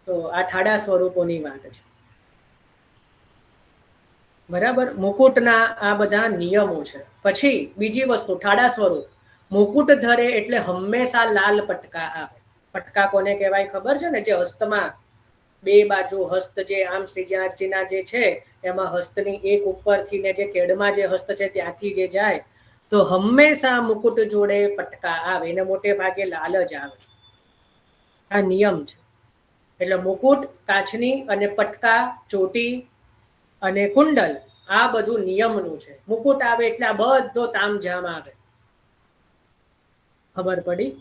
તો આ ઠાડા સ્વરૂપોની વાત છે, બરાબર. મુકુટના આ બધા નિયમો છે. પછી બીજી વસ્તુ, ઠાડા સ્વરૂપ મુકુટ ધરે એટલે હંમેશા લાલ પટકા આવે. પટકા કોને કહેવાય ખબર છે ને? જે હસ્તમાં બે બાજુ હસ્ત, જે આમ શ્રીનાથજીના જે છે એમાં હસ્તની એક ઉપરથી ને જે કેડમાં જે હસ્ત છે ત્યાંથી જે જાય, તો હંમેશા મુકુટ જોડે પટકા આવે. એને મોટે ભાગે લાલ જ આવે. આ નિયમ છે. એટલે મુકુટ, કાચની અને પટકા, ચોટી અને કુંડલ, આ બધું નિયમનું છે. મુકુટ આવે એટલે આ બધો તામઝામ આવે. ખબર પડી?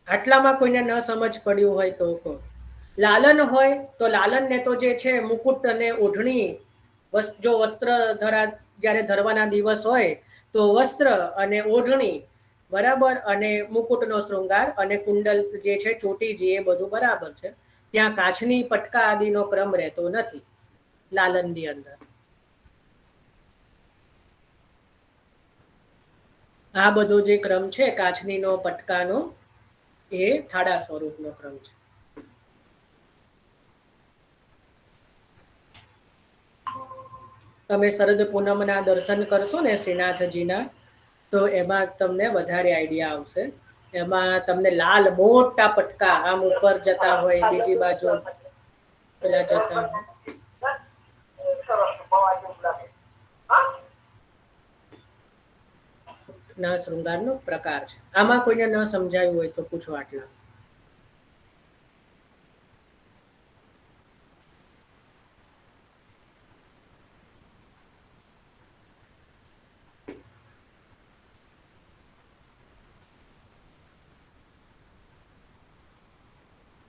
આટલામાં કોઈને ન સમજ પડ્યું હોય તો કહો. લાલન હોય તો લાલનને તો જે છે મુકુટ અને ઓઢણી, જો વસ્ત્ર જ્યારે ધરવાના દિવસ હોય તો વસ્ત્ર અને ઓઢણી, બરાબર, અને મુકુટનો શૃંગાર અને કુંડલ જે છે, ચોટીજી, એ બધું બરાબર છે. ત્યાં કાચની પટકા આદિનો ક્રમ રહેતો નથી લાલનની અંદર. આ બધો જે ક્રમ છે કાચનીનો, પટકાનો, એ ઠાડા સ્વરૂપનો ક્રમ છે. તમે શરદ પૂનમના દર્શન કરશો ને શ્રીનાથજીના, તો એમાં તમને વધારે આઈડિયા આવશે. એમાં તમને લાલ મોટા પટકા આમ ઉપર જતા હોય, બીજી બાજુ પેલા જતા હોય. ના શૃંગારનો પ્રકાર છે. આમાં કોઈને ન સમજાયું હોય તો પૂછો. આટલા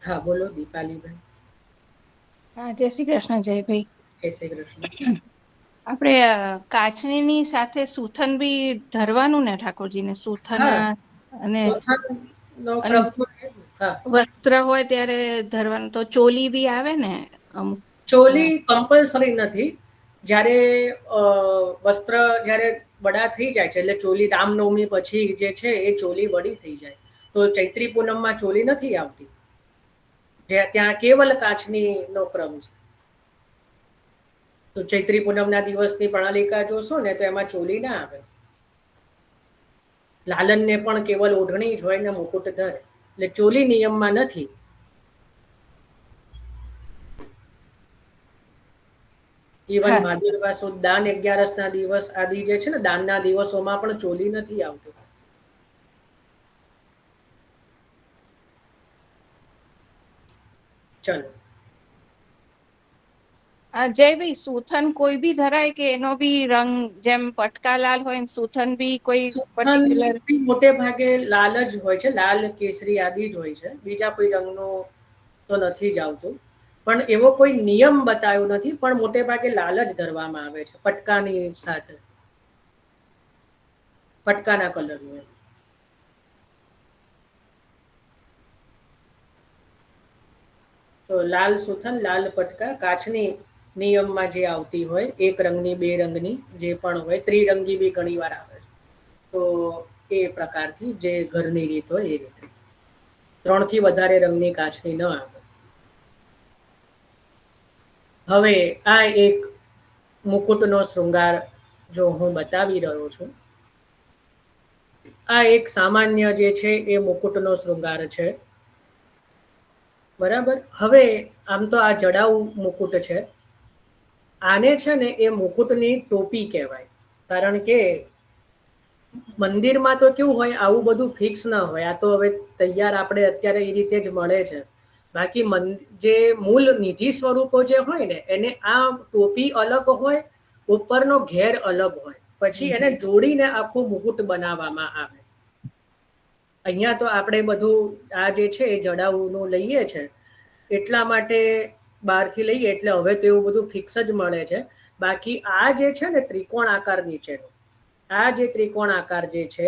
હા, બોલો દીપાલીબેન. હા, જય શ્રી કૃષ્ણ જયભાઈ. જય શ્રી કૃષ્ણ. આપણે કાચનીની સાથે સુથન બી ધરવાનું ને ઠાકોરજીને? સુથન હા, અને સુથારનો ક્રમ તો હા. વસ્ત્ર હોય ત્યારે ધરવાનું. તો ચોલી બી આવે ને અમુક? ચોલી કમ્પલસરી નથી. જ્યારે વસ્ત્ર જ્યારે વડા થઈ જાય છે, એટલે ચોલી રામનવમી પછી જે છે એ ચોલી વડી થઈ જાય. તો ચૈત્રી પૂનમમાં ચોલી નથી આવતી. ત્યાં કેવલ કાચની નો ક્રમ છે. તો ચૈત્રી પૂનમના દિવસની પ્રણાલિકા જોશો ને તો એમાં ચોલી ના આવે. લાલનને પણ કેવલ ઓઢણી જ હોય ને મુકુટ ધરે, એટલે ચોલી નિયમમાં નથી. ઇવન હા. ભાદરવા સુદ દાન 11ના દિવસ આદિ જે છે ને, દાનના દિવસોમાં પણ ચોલી નથી આવતી. ચલો. જયભાઈ, સુથન કોઈ બી ધરાય કે એનો બી રંગ જેમ પટકા લાલ હોય એમ સુથન બી કોઈ સુથાન પર્ટિક્યુલર? મોટે ભાગે લાલ જ હોય છે. લાલ, કેસરી આદિ જ હોય છે. બીજા કોઈ રંગનો તો નથી જ આવતું. પણ એવો કોઈ નિયમ બતાવ્યો નથી. પણ મોટે ભાગે લાલ જ ધરવામાં આવે છે પટકાની સાથે, પટકાના કલરનું. તો લાલ સુથન, લાલ પટકા, કાચની નિયમમાં જે આવતી હોય, એક રંગની, બે રંગની જે પણ હોય, ત્રિરંગી બી ઘણી વાર આવે છે. તો એ પ્રકારથી જે ઘરની રીત હોય એ રીતે 3 થી વધારે રંગની કાચની ન આવે. હવે આ એક મુકુટનો શૃંગાર જો હું બતાવી રહ્યો છું, આ એક સામાન્ય જે છે એ મુકુટનો શૃંગાર છે. બરાબર. હવે આમ તો આ જડાઉ મુકુટ છે. આને છે ને એ મુકુટની ટોપી કહેવાય. કારણ કે મંદિરમાં તો કેવું હોય, આવું બધું ફિક્સ ના હોય. આ તો હવે તૈયાર આપણે અત્યારે એ રીતે જ મળે છે. બાકી જે મૂળ નિધિ સ્વરૂપો જે હોય ને, એને આ ટોપી અલગ હોય, ઉપરનો ઘેર અલગ હોય, પછી એને જોડીને આખું મુકુટ બનાવવામાં આવે. અહીંયા તો આપણે બધું આ જે છે એ જડાઉનું લઈએ છે, એટલા માટે બહારથી લઈએ એટલે હવે તો એવું બધું ફિક્સ જ મળે છે. બાકી આ જે છે ને ત્રિકોણ આકાર નીચેનો, આ જે ત્રિકોણ આકાર જે છે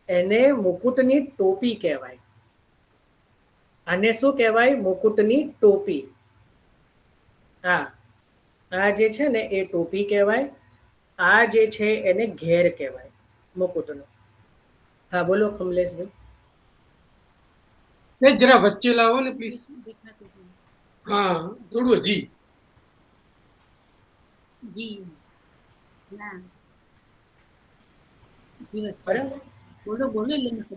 એને મુકુટની ટોપી કહેવાય. આને શું કહેવાય? મુકુટની ટોપી. હા, આ જે છે ને એ ટોપી કહેવાય. આ જે છે એને ઘેર કહેવાય મુકુટનો. હા, બોલો કમલેશભાઈ. જરા વચ્ચે લાવો ને પ્લીઝ. હા થોડું હજી. જી ના બરાબર. બોલો બોલો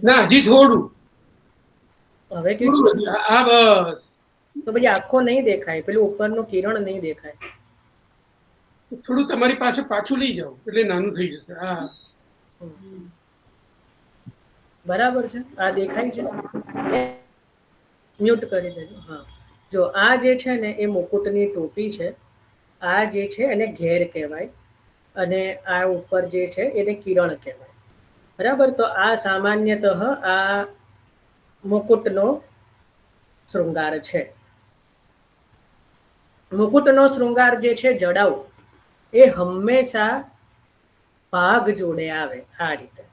ના હજી થોડું. હવે થોડું કેટલું? હજી. હા બસ. તો પછી આખો નહીં દેખાય, પેલું ઉપરનું કિરણ નહીં દેખાય. થોડું તમારી પાસે પાછું લઈ જાઓ એટલે નાનું થઈ જશે. હા બરાબર છે. આ દેખાય છે? મ્યુટ કરી દેજો. હા, જો આ જે છે ને એ મુકુટની ટોપી છે. આ જે છે એને ઘેર કહેવાય, અને આ ઉપર જે છે એને કિરણ કહેવાય. બરાબર. તો આ સામાન્યતઃ આ મુકુટનો શૃંગાર છે. મુકુટનો શૃંગાર જે છે જડાઉ, એ હંમેશા પાગ જોડે આવે. આ રીતે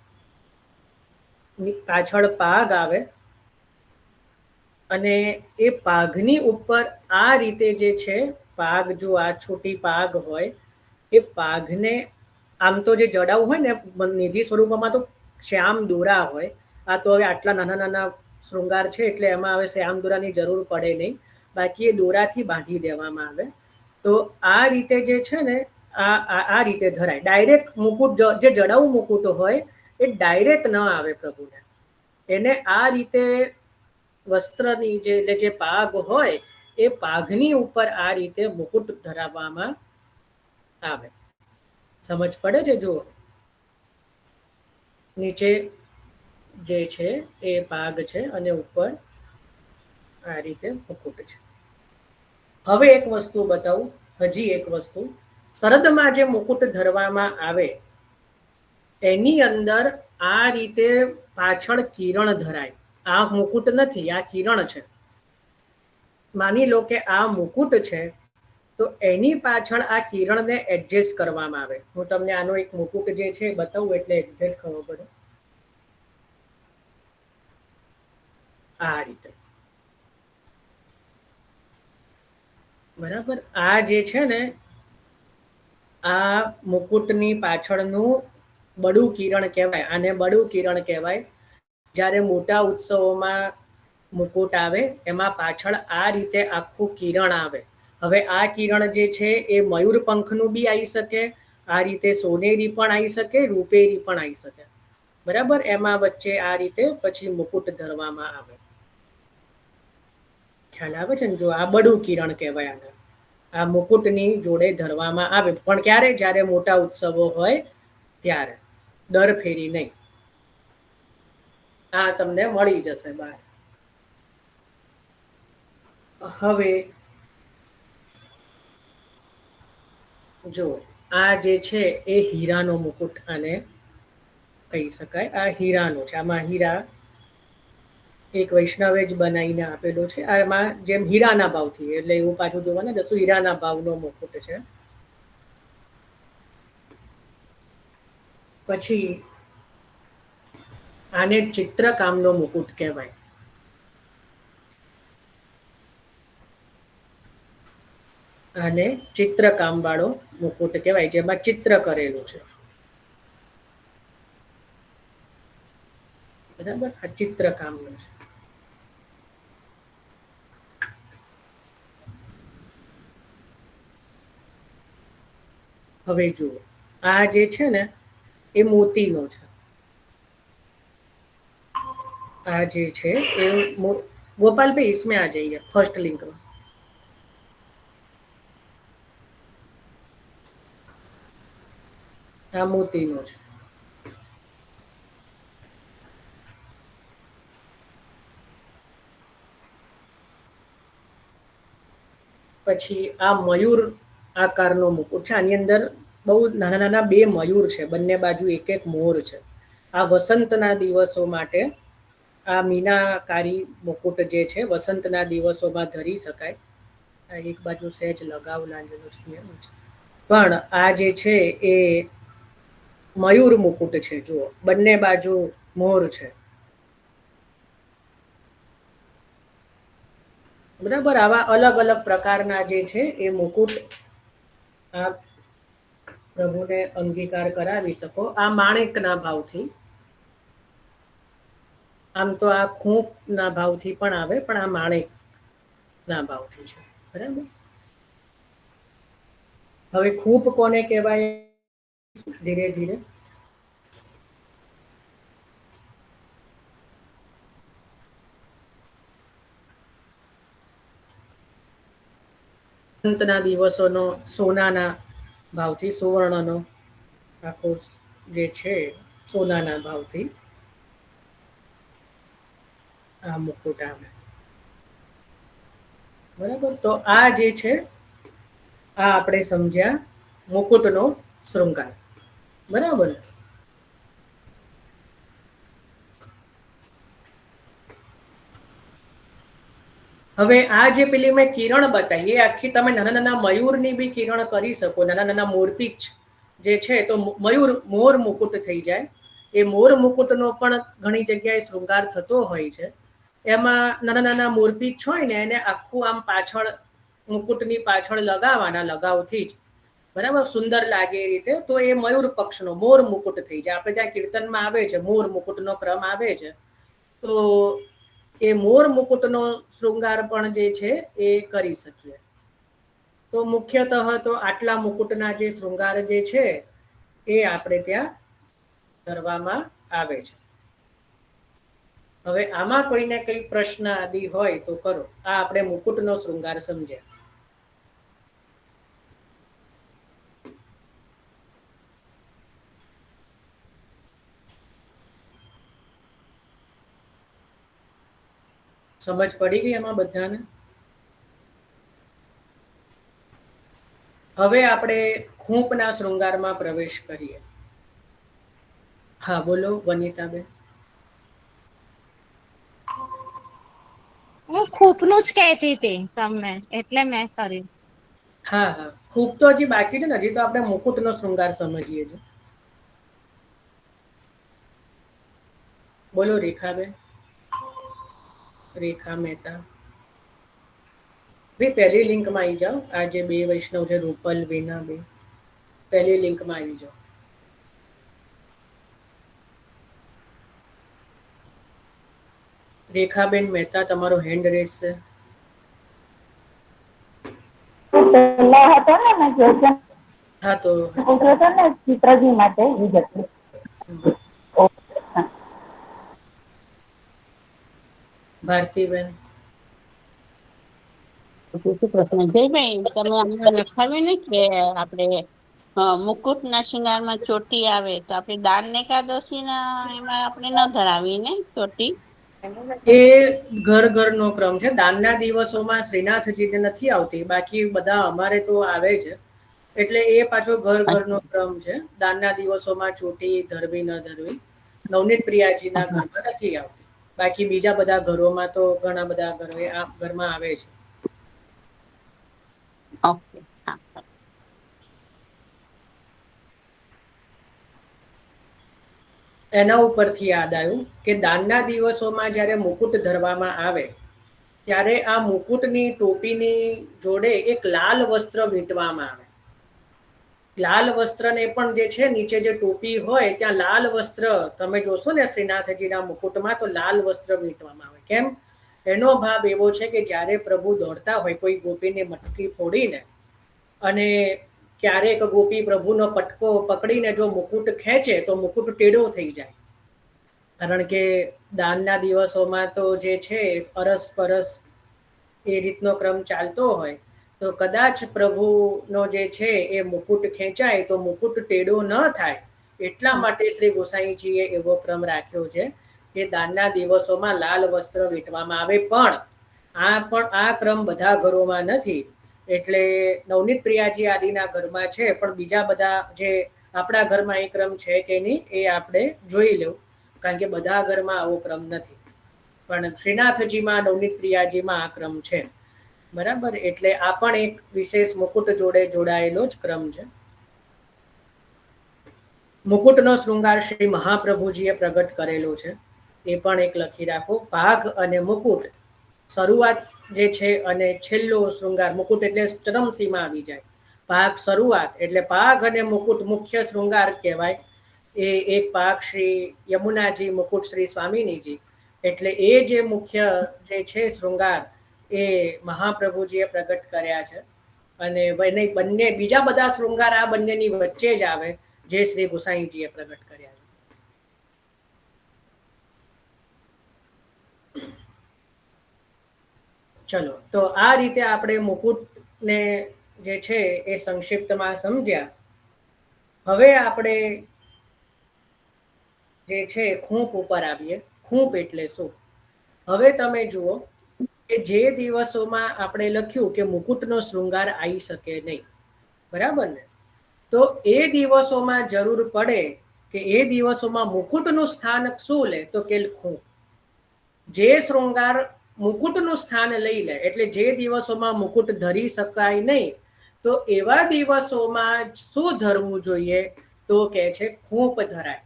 પાછળ પાગ આવે, અને એ પાઘની ઉપર આ રીતે જે છે પાગ, જો આ છોટી પાગ હોય, એ પાઘને આમ તો જે જડાઉ હોય ને નિધિ સ્વરૂપમાં તો શ્યામ દોરા હોય. આ તો હવે આટલા નાના નાના શૃંગાર છે એટલે એમાં હવે શ્યામ દોરાની જરૂર પડે નહીં. બાકી એ દોરાથી બાંધી દેવામાં આવે. તો આ રીતે જે છે ને આ રીતે ધરાય. ડાયરેક્ટ મુકુટ, જે જડાઉ મુકુટ હોય એ ડાયરેક્ટ ન આવે પ્રભુને. એને આ રીતે વસ્ત્રની જે પાગ હોય એ પાઘની ઉપર આ રીતે મુકુટ ધરાવવામાં આવે. સમજ પડે છે? જુઓ, નીચે જે છે એ પાગ છે અને ઉપર આ રીતે મુકુટ છે. હવે એક વસ્તુ બતાવું, હજી એક વસ્તુ. શરદમાં જે મુકુટ ધરવામાં આવે એની અંદર આ રીતે પાછળ કિરણ ધરાય. આ મુકુટ નથી, આ કિરણ છે. માની લો કે આ મુકુટ છે, તો એની પાછળ આ કિરણને એડજસ્ટ કરવામાં આવે. હું તમને આનો એક મુકુટ જે છે બતાવું એટલે એક્ઝેક્ટ ખબર પડે. આ રીતે, બરાબર. આ જે છે ને આ મુકુટની પાછળનું બડું કિરણ કહેવાય. આને બડું કિરણ કહેવાય. જ્યારે મોટા ઉત્સવોમાં મુકુટ આવે એમાં પાછળ આ રીતે આખું કિરણ આવે. હવે આ કિરણ જે છે એ મયુર પંખનું બી આવી શકે, આ રીતે સોનેરી પણ આવી શકે, રૂપેરી પણ આવી શકે. બરાબર. એમાં વચ્ચે આ રીતે પછી મુકુટ ધરવામાં આવે. ખ્યાલ આવે છે ને? જો આ બડું કિરણ કહેવાય આને. આ મુકુટની જોડે ધરવામાં આવે, પણ ક્યારે? જ્યારે મોટા ઉત્સવો હોય ત્યારે, દર ફેરી નહીં. આ તમને મળી જશે બહાર. હવે જો આ જે છે એ હીરાનો મુકુટ આને કહી શકાય. આ હીરાનો છે. આમાં હીરા એક વૈષ્ણવે જ બનાવીને આપેલો છે. આમાં જેમ હીરાના ભાવથી, એટલે એવું પાછું જોવાના જશું. હીરાના ભાવનો મુકુટ છે. પછી આને ચિત્રકામનો મુકુટ કહેવાય. આને ચિત્રકામ વાળો મુકુટ કહેવાય, જેમાં ચિત્ર કરેલું છે. બરાબર. આ ચિત્રકામનું છે. હવે જુઓ, આ જે છે ને એ મોતીનો છે. આ જે છે એ गोपाल भाई इसमें आ जाइए, फर्स्ट लिंक में. આ મોતીનો છે. પછી આ મયુર આકારનો મુકુટ છે. આની અંદર બહુ નાના નાના બે મયુર છે, બંને બાજુ એક એક મોર છે. આ વસંતના દિવસો માટે આ મીનાકારી મુકુટ જે છે વસંતના દિવસોમાં ધરી શકાય. આ એક બાજુ સહેજ લગાવ લાગેલો છે, પણ આ જે છે એ મયુર મુકુટ છે. જુઓ, બંને બાજુ મોર છે. બરાબર. આવા અલગ અલગ પ્રકારના જે છે એ મુકુટ આપ પ્રભુને અંગીકાર કરાવી શકો. આ માણેકના ભાવથી આમ તો આ ખૂંપના ભાવથી પણ આવે, પણ આ માણેકના ભાવથી છે. બરાબર. હવે ખૂંપ કોને કહેવાય ધીરે ધીરે અંતના દિવસોનો સોનાના ભાવથી, સુવર્ણનો આખો જે છે સોનાના ભાવથી આ મુકુટ આવે. બરાબર. તો આ જે છે આ આપણે સમજ્યા મુકુટનો શૃંગાર. બરાબર. હવે આ જે પેલી મેં કિરણ બતાવી એ આખી તમે નાના નાના મયુરની બી કિરણ કરી શકો, નાના નાના મોરપીંછ જે છે તો મયુર મોર મુકુટ થઈ જાય. એ મોર મુકુટનો પણ ઘણી જગ્યાએ શૃંગાર થતો હોય છે. એમાં નાના નાના મોરપીંછ હોય ને એને આખું આમ પાછળ મુકુટની પાછળ લગાવવાના લગાવથી જ, બરાબર, સુંદર લાગે એ રીતે. તો એ મયુર પક્ષનો મોર મુકુટ થઈ જાય. આપણે ત્યાં કીર્તનમાં આવે છે મોર મુકુટનો ક્રમ આવે છે. તો એ મોર મુકુટનો શૃંગાર પણ જે છે એ કરી શકીએ. તો મુખ્યતઃ તો આટલા મુકુટના જે શૃંગાર જે છે એ આપણે ત્યાં કરવામાં આવે છે. હવે આમાં કોઈને કઈ પ્રશ્ન આદિ હોય તો કરો. આ આપણે મુકુટનો શૃંગાર સમજ્યા. સમજ પડી ગઈ એમાં બધાને? હવે આપણે ખૂંપના શૃંગારમાં પ્રવેશ કરીએ. હા બોલો વનિતાબેન. હું ખૂપનું જ કહેતી હતી તમને, એટલે મેં કર્યું. હા હા, ખૂંપ તો હજી બાકી છે ને. હજી તો આપણે મુકુટનો શૃંગાર સમજીએ છીએ. બોલો રેખાબેન. રેખા મહેતા. ભાઈ પહેલી લિંકમાં આવી જાઓ. આ જે બે વૈષ્ણવ છે રૂપલ વિના બે, પહેલી લિંકમાં આવી જાઓ. રેખાબેન મહેતા તમારો હેન્ડ રેસ છે. પહેલા હતો ને મેં જોયું હા તો પૂછ્યો હતો ને ચિત્રજી માટે વિગત. ભારતીબેન. પ્રશ્ન જયભાઈ, તમે આમાં લખાવ્યું ને કે આપણે મુકુટના શૃંગારમાં ચોટી આવે, તો આપણે દાન એકાદશીના એમાં આપણે ન ધરાવી ને ચોટી? એ ઘર ઘરનો ક્રમ છે. દાનના દિવસોમાં શ્રીનાથજીને નથી આવતી, બાકી બધા અમારે તો આવે છે. એટલે એ પાછો ઘર ઘરનો ક્રમ છે. દાનના દિવસોમાં ચોટી ધરવી ન ધરવી નવનીત પ્રિયાજીના ઘરમાં નથી આવતી. બાકી બીજા બધા ઘરોમાં તો ઘણા બધા ઘરમાં આવે છે. ઓકે. હા. એના ઉપરથી યાદ આવ્યું કે દાનના દિવસોમાં જ્યારે મુકુટ ધરવામાં આવે ત્યારે આ મુકુટની ટોપીની જોડે એક લાલ વસ્ત્ર વીંટવામાં આવે. લાલ વસ્ત્રને પણ જે છે નીચે જે ટોપી હોય ત્યાં લાલ વસ્ત્ર તમે જોશો ને શ્રીનાથજીના મુકુટમાં, તો લાલ વસ્ત્ર વીંટવામાં આવે. કેમ? એનો ભાવ એવો છે કે જ્યારે પ્રભુ દોડતા હોય કોઈ ગોપીની મટકી ફોડીને, અને ક્યારેક ગોપી પ્રભુનો પટકો પકડીને જો મુકુટ ખેંચે તો મુકુટ ટેઢો થઈ જાય. કારણ કે દાનના દિવસોમાં તો જે છે અરસ એ રીતનો ક્રમ ચાલતો હોય. તો કદાચ પ્રભુનો જે છે એ મુકુટ ખેંચાય તો મુકુટ ટેઢો ન થાય, એટલા માટે શ્રી ગોસાઈજીએ એવો ક્રમ રાખ્યો છે કે દાનના દિવસોમાં લાલ વસ્ત્ર વીંટવામાં આવે. પણ આ ક્રમ બધા ઘરોમાં નથી. એટલે નવનીત પ્રિયાજી આદિના ઘરમાં છે, પણ બીજા બધા જે આપણા ઘરમાં એ ક્રમ છે કે નહીં એ આપણે જોઈ લેવું. કારણ કે બધા ઘરમાં આવો ક્રમ નથી, પણ શ્રીનાથજીમાં નવનીત પ્રિયાજીમાં આ ક્રમ છે. બરાબર. એટલે આ પણ એક વિશેષ મુકુટ જોડે જોડાયેલો જ ક્રમ છે. મુકુટનો શૃંગાર શ્રી મહાપ્રભુજીએ પ્રગટ કરેલો છે. એ પણ એક લખી રાખો. પાઘ અને મુકુટ શરૂઆત જે છે, અને છેલ્લો શૃંગાર મુકુટ એટલે ચરમસીમા આવી જાય. પાઘ શરૂઆત એટલે પાઘ અને મુકુટ મુખ્ય શૃંગાર કહેવાય. એ એક પાઘ શ્રી યમુનાજી મુકુટ શ્રી સ્વામિનીજી, એટલે એ જે મુખ્ય જે છે શૃંગાર એ મહાપ્રભુજીએ પ્રગટ કર્યા છે. અને બંને બીજા બધા શૃંગાર આ બંનેની વચ્ચે જ આવે જે શ્રી ગુસાઈજીએ પ્રગટ કર્યા છે. ચલો, તો આ રીતે આપણે મુકુટને જે છે એ સંક્ષિપ્તમાં સમજ્યા. હવે આપણે જે છે ખૂંપ ઉપર આવીએ. ખૂંપ એટલે શું? હવે તમે જુઓ કે જે દિવસોમાં આપણે લખ્યું કે મુકુટનો શૃંગાર આવી શકે નહીં, બરાબર ને? તો એ દિવસોમાં જરૂર પડે કે એ દિવસોમાં મુકુટનું સ્થાન શું લે? તો કે ખૂંપ. જે શૃંગાર મુકુટનું સ્થાન લઈ લે, એટલે જે દિવસોમાં મુકુટ ધરી શકાય નહીં, તો એવા દિવસોમાં શું ધરવું જોઈએ? તો કે છે ખૂંપ ધરાય.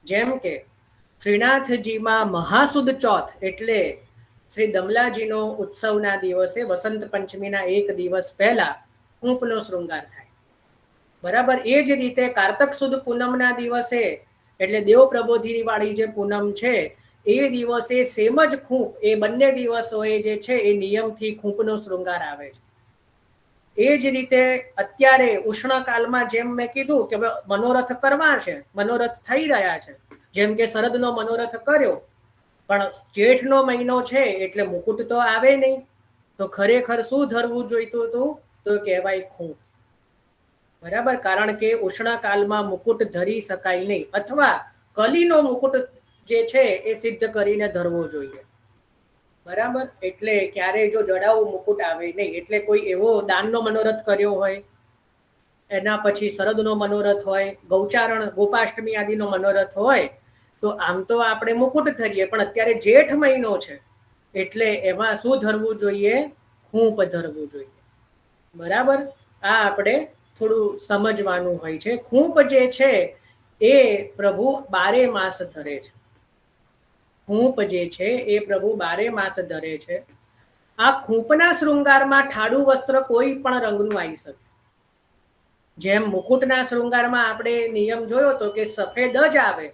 જેમ કે શ્રીનાથજીમાં મહાસુદ ચોથ એટલે શ્રી દમલાજીનો ઉત્સવના દિવસે વસંત પંચમીના એક દિવસ પહેલા ખૂંપનો શૃંગાર થાય, બરાબર. એ જ રીતે કારતક સુદ પૂનમના દિવસે એટલે દેવ પ્રબોધિની વાળી જે પૂનમ છે એ દિવસે સેમ જ ખૂંપ, એ બંને દિવસોએ જે છે એ નિયમથી ખૂંપનો શૃંગાર આવે છે. એ જ રીતે અત્યારે ઉષ્ણકાલમાં જેમ મેં કીધું કે મનોરથ કરવા છે, મનોરથ થઈ રહ્યા છે, જેમ કે શરદનો મનોરથ કર્યો, પણ જેઠનો મહિનો છે એટલે મુકુટ તો આવે નહીં, તો ખરેખર શું ધરવું જોઈતું હતું? તો કહેવાય ખૂંપ, બરાબર. કારણ કે ઉષ્ણકાલમાં મુકુટ ધરી શકાય નહીં, અથવા કલીનો મુકુટ જે છે એ સિદ્ધ કરીને ધરવો જોઈએ, બરાબર. એટલે ક્યારેય જો જડાવું મુકુટ આવે નહીં. એટલે કોઈ એવો દાનનો મનોરથ કર્યો હોય, એના પછી શરદનો મનોરથ હોય, ગૌચારણ ગોપાષ્ટમી આદિનો મનોરથ હોય, તો આમ તો આપણે મુકુટ ધરીએ, પણ અત્યારે જેઠ મહિનો છે એટલે એમાં શું ધરવું જોઈએ? ખૂંપ ધરવું જોઈએ, બરાબર. આ આપણે થોડું સમજવાનું હોય છે. ખૂંપ જે છે એ પ્રભુ 12 માસ ધરે છે. ખૂંપ જે છે એ પ્રભુ 12 માસ ધરે છે. આ ખૂંપના શૃંગારમાં ઠાડું વસ્ત્ર કોઈ પણ રંગનું આવી શકે. જેમ મુકુટના શૃંગારમાં આપણે નિયમ જોયો તો કે સફેદ જ આવે,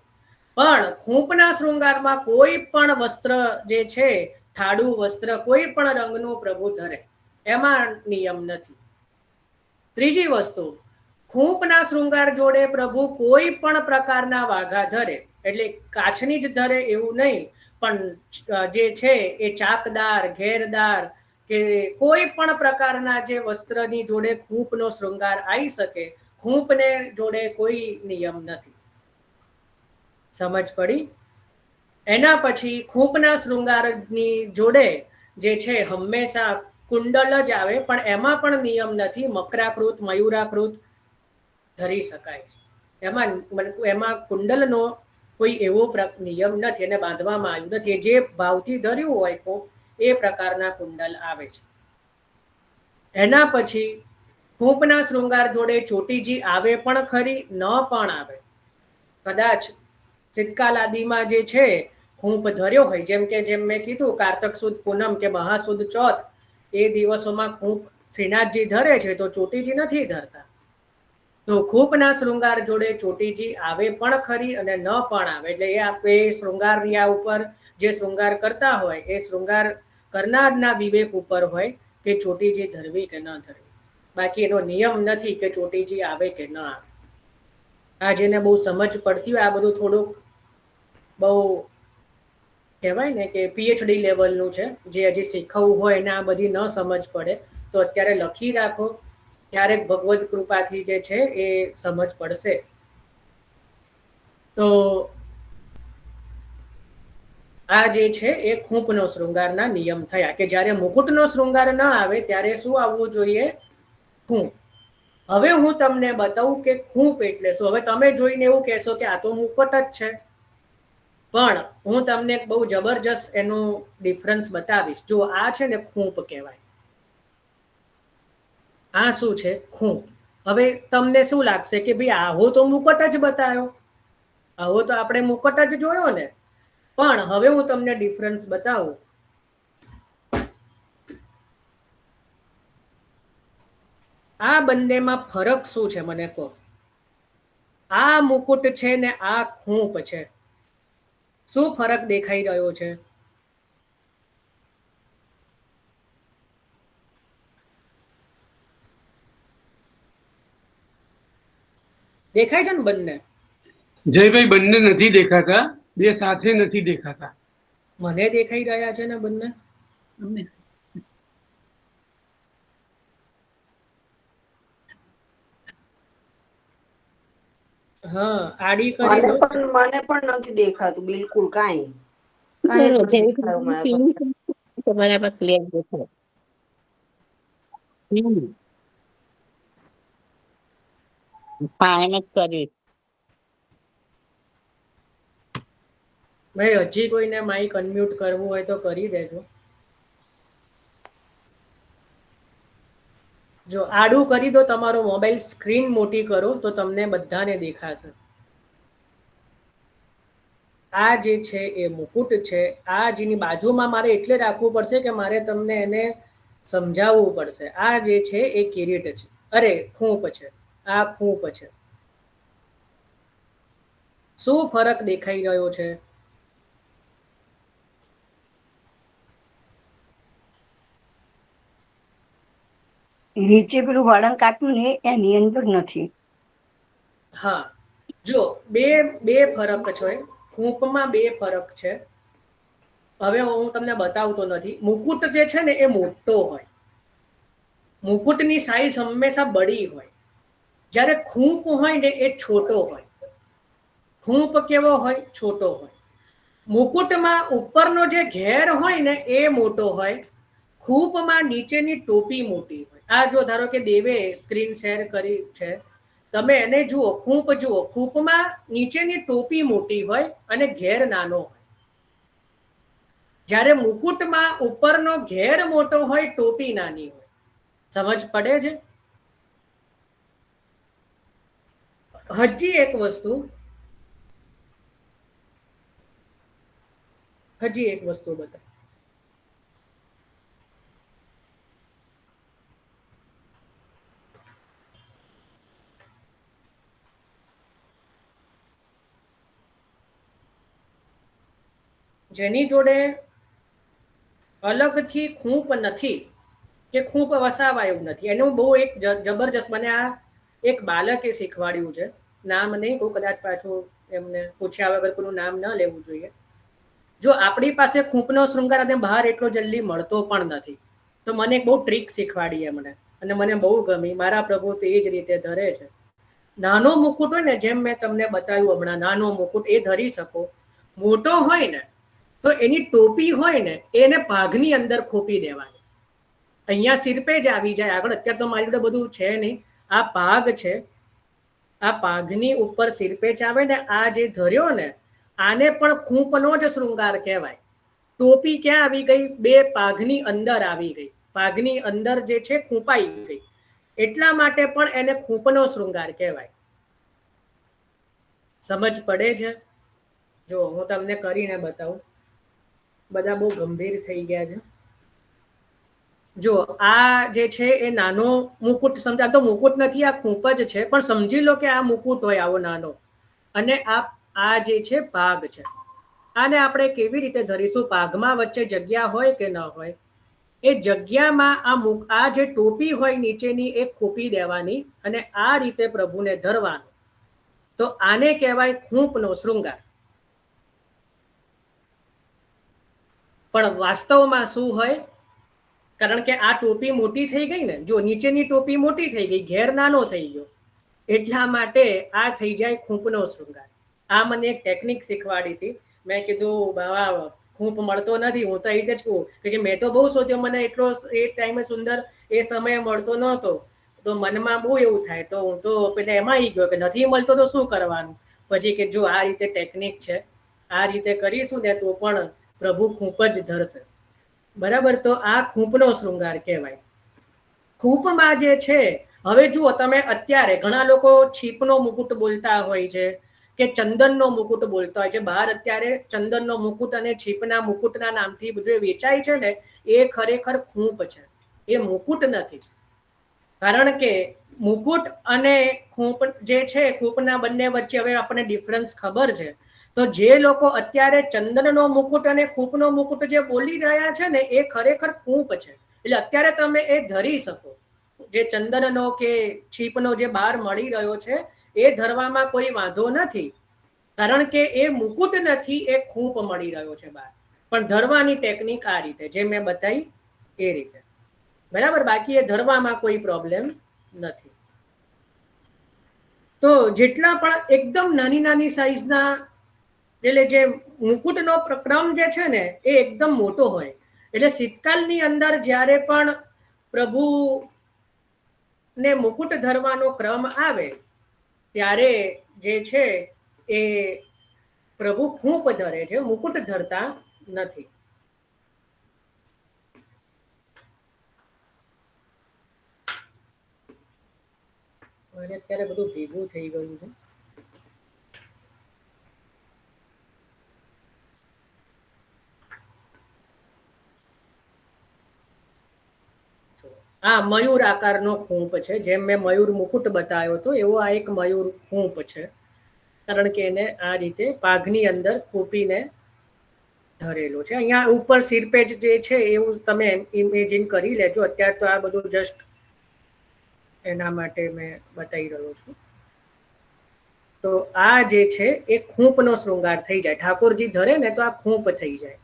પણ ખૂંપના શૃંગારમાં કોઈ પણ વસ્ત્ર જે છે, ઠાડું વસ્ત્ર કોઈ પણ રંગનું પ્રભુ ધરે, એમાં નિયમ નથી. ત્રીજી વસ્તુ, ખૂંપના શૃંગાર જોડે પ્રભુ કોઈ પણ પ્રકારના વાઘા ધરે, એટલે કાચની જ ધરે એવું નહીં, પણ જે છે એ ચાકદાર, ઘેરદાર કે કોઈ પણ પ્રકારના જે વસ્ત્રની જોડે ખૂંપનો શૃંગાર આવી શકે. ખૂંપને જોડે કોઈ નિયમ નથી. સમજ પડી? એના પછી ખૂંપના શૃંગારની જોડે જે છે હંમેશા કુંડલ જ આવે, પણ એમાં પણ નિયમ નથી. મકરાકૃત, મયુરાકૃત ધરી શકાય છે. એમાં કુંડલનો કોઈ એવો નિયમ નથી, એને બાંધવામાં આવ્યું નથી. જે ભાવથી ધર્યું હોય ખૂંપ એ પ્રકારના કુંડલ આવે છે. એના પછી ખૂંપના શૃંગાર જોડે ચોટીજી આવે પણ ખરી, ન પણ આવે. કદાચ શીતકાલ આદિમાં જે છે ખૂંપ ધર્યો હોય, જેમ મેં કીધું કારતક સુદ પૂનમ કે મહાસુદ ચોથ, એ દિવસોમાં ખૂંપ શ્રીનાથજી ધરે છે તો ચોટીજી નથી ધરતા. તો ખૂંપના શૃંગાર જોડે ચોટીજી આવે પણ ખરી અને ન પણ આવે. એટલે એ આપણે શૃંગાર રિયા ઉપર જે શૃંગાર કરતા હોય એ શૃંગાર કરનારના વિવેક ઉપર હોય કે ચોટીજી ધરવી કે ન ધરવી. બાકી એનો નિયમ નથી કે ચોટીજી આવે કે ન આવે. આ જેને બહુ સમજ પડતી હોય, આ બધું થોડુંક બહુ કહેવાય ને કે PhD લેવલનું છે. જે હજી શીખવવું હોય એને આ બધી ન સમજ પડે તો અત્યારે લખી રાખો, ક્યારેક ભગવદ કૃપાથી જે છે એ સમજ પડશે. તો આ જે છે એ ખૂંપનો શૃંગારના નિયમ થયા કે જ્યારે મુકુટનો શૃંગાર ન આવે ત્યારે શું આવવું જોઈએ? ખૂંપ. હવે હું તમને બતાવું કે ખૂંપ એટલે શું. હવે તમે જોઈને એવું કહેશો કે આ તો મુકટ જ છે, પણ હું તમને બહુ જબરજસ્ત એનું ડિફરન્સ બતાવીશ. જો આ છે ને ખૂંપ કહેવાય. આ શું છે? ખૂંપ. હવે તમને શું લાગશે કે ભાઈ આવો તો મુકટ જ બતાવ્યો, આવો તો આપણે મુકટ જ જોયો ને. પણ હવે હું તમને ડિફરન્સ બતાવું. આ બંનેમાં ફરક શું છે મને કહો. આ મુકુટ છે ને આ ખૂંપ છે, શું ફરક દેખાઈ રહ્યો છે? દેખાય છે ને બંને? જયભાઈ બંને નથી દેખાતા, બે સાથે નથી દેખાતા. મને દેખાઈ રહ્યા છે ને બંને. અમને હા, આડી કરી દો. મને પણ નથી દેખાતું બિલકુલ કાંઈ નથી દેખાયું મને તો. બરાબર ક્લિયર દેખાય. હા, એમ જ કર્યું. ભાઈ હજી કોઈને માઇક અનમ્યુટ કરવું હોય તો કરી દેજો. જો આડું કરી દો, તમારો મોબાઈલ સ્ક્રીન મોટી કરો તો તમને બધાને દેખાશે. આ જે છે એ મુકુટ છે. આ જેની બાજુમાં મારે એટલે રાખવું પડશે કે મારે તમને એને સમજાવવું પડશે. આ જે છે એ કિરીટ છે, અરે ખૂંપ છે. આ ખૂંપ છે. શું ફરક દેખાઈ રહ્યો છે? નીચે પેલું વળાંક આપ્યું ને એની અંદર નથી. હા, જો બે ફરક છે. ખૂંપમાં બે ફરક છે. હવે હું તમને બતાવતો નથી. મુકુટ જે છે ને એ મોટો હોય, મુકુટની સાઈઝ હંમેશા બડી હોય. જ્યારે ખૂંપ હોય ને એ છોટો હોય. ખૂંપ કેવો હોય? છોટો હોય. મુકુટમાં ઉપરનો જે ઘેર હોય ને એ મોટો હોય, ખૂંપમાં નીચેની ટોપી મોટી હોય. આ જો ધારો કે દેવે સ્ક્રીન શેર કરી છે, તમે એને જુઓ, ખૂંપ જુઓ. ખૂંપમાં નીચેની ટોપી મોટી હોય અને ઘેર નાનો હોય. જ્યારે મુકુટમાં ઉપરનો ઘેર મોટો હોય, ટોપી નાની હોય. સમજ પડે છે? હજી એક વસ્તુ બતાવો. જેની જોડે અલગથી ખૂંપ નથી કે ખૂંપ વસાવાયું નથી, એનું બહુ એક જબરજસ્ત મને આ એક બાળકે શીખવાડ્યું છે. નામ નહીં કહું, કદાચ પાછું એમને પૂછ્યા વગર કોઈનું નામ ન લેવું જોઈએ. જો આપણી પાસે ખૂંપનો શૃંગાર અને બહાર એટલો જલ્દી મળતો પણ નથી, તો મને એક બહુ ટ્રીક શીખવાડી એમણે અને મને બહુ ગમી. મારા પ્રભુ તે જ રીતે ધરે છે. નાનો મુકુટ હોય ને, જેમ મેં તમને બતાવ્યું હમણાં, નાનો મુકુટ એ ધરી શકો. મોટો હોય ને તો એની ટોપી હોય ને એને પાઘની અંદર ખોપી દેવાની. અહીંયા સિરપે જ આવી જાય આગળ. અત્યારે તો મારી જોડે બધું છે નહીં. આ પાઘ છે. આ પાઘની ઉપર સિરપેચ આવે ને, આ જે ધર્યો ને આને પણ ખૂંપનો જ શૃંગાર કહેવાય. ટોપી ક્યાં આવી ગઈ? બે પાઘની અંદર આવી ગઈ. પાઘની અંદર જે છે ખૂંપાઈ ગઈ, એટલા માટે પણ એને ખૂંપનો શૃંગાર કહેવાય. સમજ પડે છે? જો હું તમને કરીને બતાવું. બધા બહુ ગંભીર થઈ ગયા છે. જો આ જે છે એ નાનો મુકુટ સમજા, તો મુકુટ નથી, આ ખૂંપ જ છે. પણ સમજી લો કે આ મુકુટ હોય આવો નાનો, અને આ જે છે પાઘ છે. આને આપણે કેવી રીતે ધરીશું? પાઘમાં વચ્ચે જગ્યા હોય કે ન હોય, એ જગ્યામાં આ જે ટોપી હોય નીચેની એ ખોપી દેવાની અને આ રીતે પ્રભુને ધરવાનું. તો આને કહેવાય ખૂંપનો શૃંગાર. પણ વાસ્તવમાં શું હોય? કારણ કે આ ટોપી મોટી થઈ ગઈ ને, જો નીચેની ટોપી મોટી થઈ ગઈ, ઘેર નાનો થઈ ગયો, એટલા માટે આ થઈ જાય ખૂંપનો શૃંગાર. આ મને એક ટેકનિક શીખવાડી હતી. મેં કીધું બાબા ખૂંપ મળતો નથી, હું તો એ રીતે જ કહું કે મેં તો બહુ શોધ્યો, મને એટલો એ ટાઈમે સુંદર એ સમયે મળતો નહોતો. તો મનમાં બહુ એવું થાય, તો હું તો પેલા એમાં આવી ગયો કે નથી મળતો તો શું કરવાનું. પછી કે જો આ રીતે ટેકનિક છે, આ રીતે કરીશું ને તો પણ પ્રભુ ખૂંપ જ ધરશે. બરાબર? તો આ ખૂંપનો શૃંગાર કહેવાય. ખૂંપમાં જે છે, હવે જુઓ તમે, અત્યારે ઘણા લોકો છીપનો મુકુટ બોલતા હોય છે કે ચંદનનો મુકુટ બોલતા હોય છે. બહાર અત્યારે ચંદનનો મુકુટ અને છીપના મુકુટના નામથી બધું વેચાય છે ને, એ ખરેખર ખૂંપ છે, એ મુકુટ નથી. કારણ કે મુકુટ અને ખૂંપ જે છે, ખૂંપના બંને વચ્ચે હવે આપણને ડિફરન્સ ખબર છે. તો જે લોકો અત્યારે ચંદનનો મુકુટ અને ખૂંપનો મુકુટ જે બોલી રહ્યા છે ને, એ ખરેખર ખૂંપ છે. એટલે અત્યારે તમે એ ધરી શકો. જે ચંદનનો કે છીપનો જે બહાર મળી રહ્યો છે એ ધરવામાં કોઈ વાંધો નથી, કારણ કે એ મુકુટ નથી, એ ખૂંપ મળી રહ્યો છે બહાર. પણ ધરવાની ટેકનિક આ રીતે જે મેં બતાવી એ રીતે, બરાબર. બાકી એ ધરવામાં કોઈ પ્રોબ્લેમ નથી. તો જેટલા પણ એકદમ નાની નાની સાઈઝના, એટલે જે મુકુટનો ક્રમ જે છે ને એ એકદમ મોટો હોય. એટલે શીતકાલની અંદર જ્યારે પણ પ્રભુને મુકુટ ધરવાનો ક્રમ આવે ત્યારે જે છે એ પ્રભુ ખૂંપ ધરે છે, મુકુટ ધરતા નથી. અત્યારે બધું ભેગું થઈ ગયું છે. આ મયુર આકારનો ખૂંપ છે. જેમ મેં મયુર મુકુટ બતાવ્યો હતો એવો આ એક મયુર ખૂંપ છે, કારણ કે એને આ રીતે પાઘની અંદર ખૂંપીને ધરેલો છે. અહીંયા ઉપર સિરપેજ જે છે એવું તમે ઇમેજિન કરી લેજો. અત્યારે તો આ બધું જસ્ટ એના માટે મેં બતાવી રહ્યો છું. તો આ જે છે એ ખૂંપનો શૃંગાર થઈ જાય. ઠાકોરજી ધરે ને તો આ ખૂંપ થઈ જાય.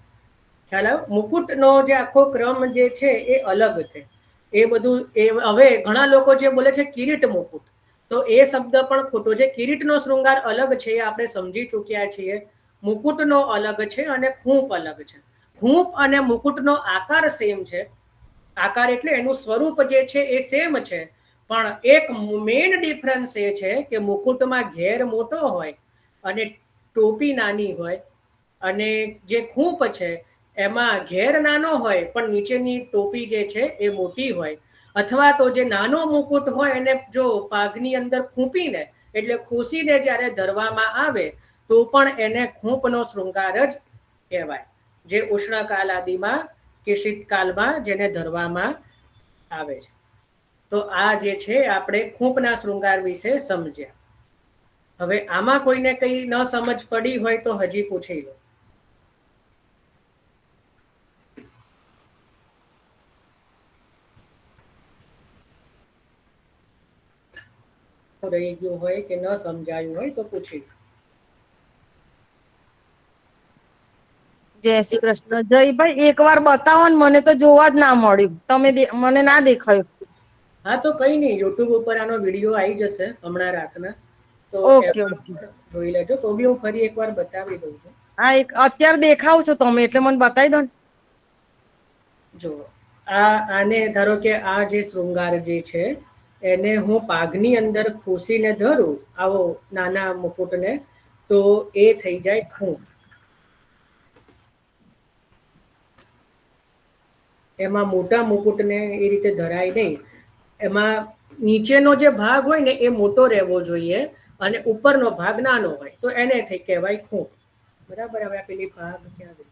ખ્યાલ આવ્યો? મુકુટનો જે આખો ક્રમ જે છે એ અલગ છે. એ બધું એ હવે ઘણા લોકો જે બોલે છે કિરીટ મુકુટ, તો એ શબ્દ પણ ખોટો છે. કિરીટનો શૃંગાર અલગ છે, એ આપણે સમજી ચૂક્યા છીએ. મુકુટનો અલગ છે અને ખૂંપ અલગ છે. ખૂંપ અને મુકુટનો આકાર સેમ છે. આકાર એટલે એનું સ્વરૂપ જે છે એ સેમ છે, પણ એક મેઇન ડિફરન્સ એ છે કે મુકુટમાં ઘેર મોટો હોય અને ટોપી નાની હોય, અને જે ખૂંપ છે એમાં ઘેર નાનો હોય પણ નીચેની ટોપી જે છે એ મોટી હોય. અથવા તો જે નાનો મુકુટ હોય એને જો પાઘની અંદર ખૂંપીને એટલે ખુશીને જ્યારે ધરવામાં આવે તો પણ એને ખૂંપનો શૃંગાર જ કહેવાય, જે ઉષ્ણકાલ આદિમાં કે શીતકાલમાં જેને ધરવામાં આવે છે. તો આ જે છે આપણે ખૂંપના શૃંગાર વિશે સમજ્યા. હવે આમાં કોઈને કંઈ ન સમજ પડી હોય તો હજી પૂછી લો. રહી ગયું હોય કે ન સમજાયું હોય તો પૂછી લો. જય શ્રી કૃષ્ણ. જયભાઈ એકવાર બતાવો ને, મને તો જોવા જ ના મળ્યું. તમે મને ના દેખાયું. હા તો કઈ નહીં, યુટ્યુબ ઉપર આનો વિડીયો આવી જશે હમણાં રાતના, તો ઓકે જોઈ લેજો. તો બી હું ફરી એકવાર બતાવી દઉં છું. હા, એક અત્યારે દેખાવ છો તમે એટલે મને બતાવી દો ને. જો આને ધારો કે આ જે શૃંગાર જે છે એને હું પાઘની અંદર ખુશીને ધરું, આવો નાના મુકુટને, તો એ થઈ જાય ખૂંપ. એમાં મોટા મુકુટને એ રીતે ધરાય નહીં. એમાં નીચેનો જે ભાગ હોય ને એ મોટો રહેવો જોઈએ અને ઉપરનો ભાગ નાનો હોય, તો એને થઈ કહેવાય ખૂંપ. બરાબર. હવે પેલી ભાગ ક્યાં ગઈ?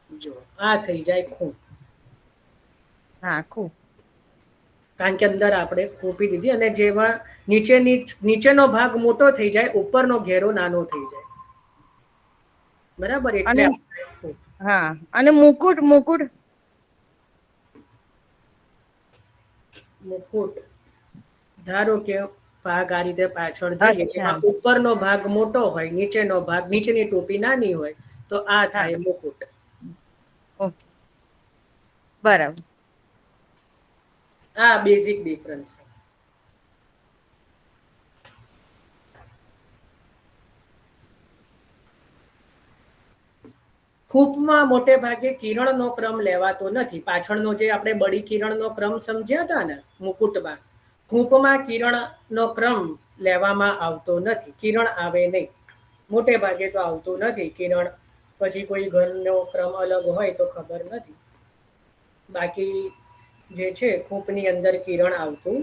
જો આ થઈ જાય ખૂંપ. હા, ખૂંપ. કારણ કે અંદર આપણે ખૂંપી દીધી, અને જેવા નીચેનો ભાગ મોટો થઈ જાય, ઉપરનો ઘેરો નાનો થઈ જાય. બરાબર. એટલે હા. અને મુકુટ મુકુટ મુકુટ ધારો કે ભાગ આ રીતે પાછળ જઈએ, જેમાં ઉપરનો ભાગ મોટો હોય, નીચેનો ભાગ, નીચેની ટોપી નાની હોય, તો આ થાય મુકુટ. બરાબર. આ બેઝિક ડિફરન્સ છે. ખૂંપમાં મોટે ભાગે કિરણનો ક્રમ લેવાતો નથી. પાછળનો જે આપણે બળી કિરણનો ક્રમ સમજ્યા હતા ને મુકુટમાં, ખૂંપમાં કિરણનો ક્રમ લેવામાં આવતો નથી. કિરણ આવે નહીં, મોટે ભાગે તો આવતું નથી કિરણ. પછી કોઈ ઘરનો ક્રમ અલગ હોય તો ખબર નથી. બાકી જે છે ખૂંપની અંદર કિરણ આવતું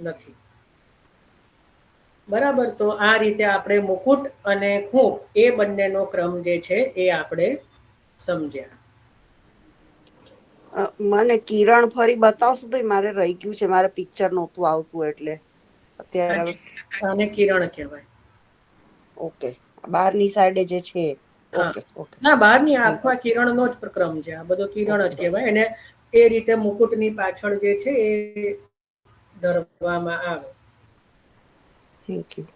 નથી. બરાબર. તો આ રીતે આપણે મુકુટ અને ખૂંપ એ બંનેનો ક્રમ જે છે એ આપણે સમજ્યા. મને કિરણ ફરી બતાવશો ભાઈ? મારે રહી ગયું છે, મારે પિક્ચર નહોતું આવતું એટલે અત્યારે. આને કિરણ કહેવાય. ઓકે. બહારની સાઈડે જે છે હા. ઓકે ઓકે ના, બહારની આખો આ કિરણનો જ ક્રમ છે, આ બધો કિરણ જ ઓકે. કહેવાય. અને એ રીતે મુકુટની પાછળ જે છે એ ધરવામાં આવે, થેન્ક યુ.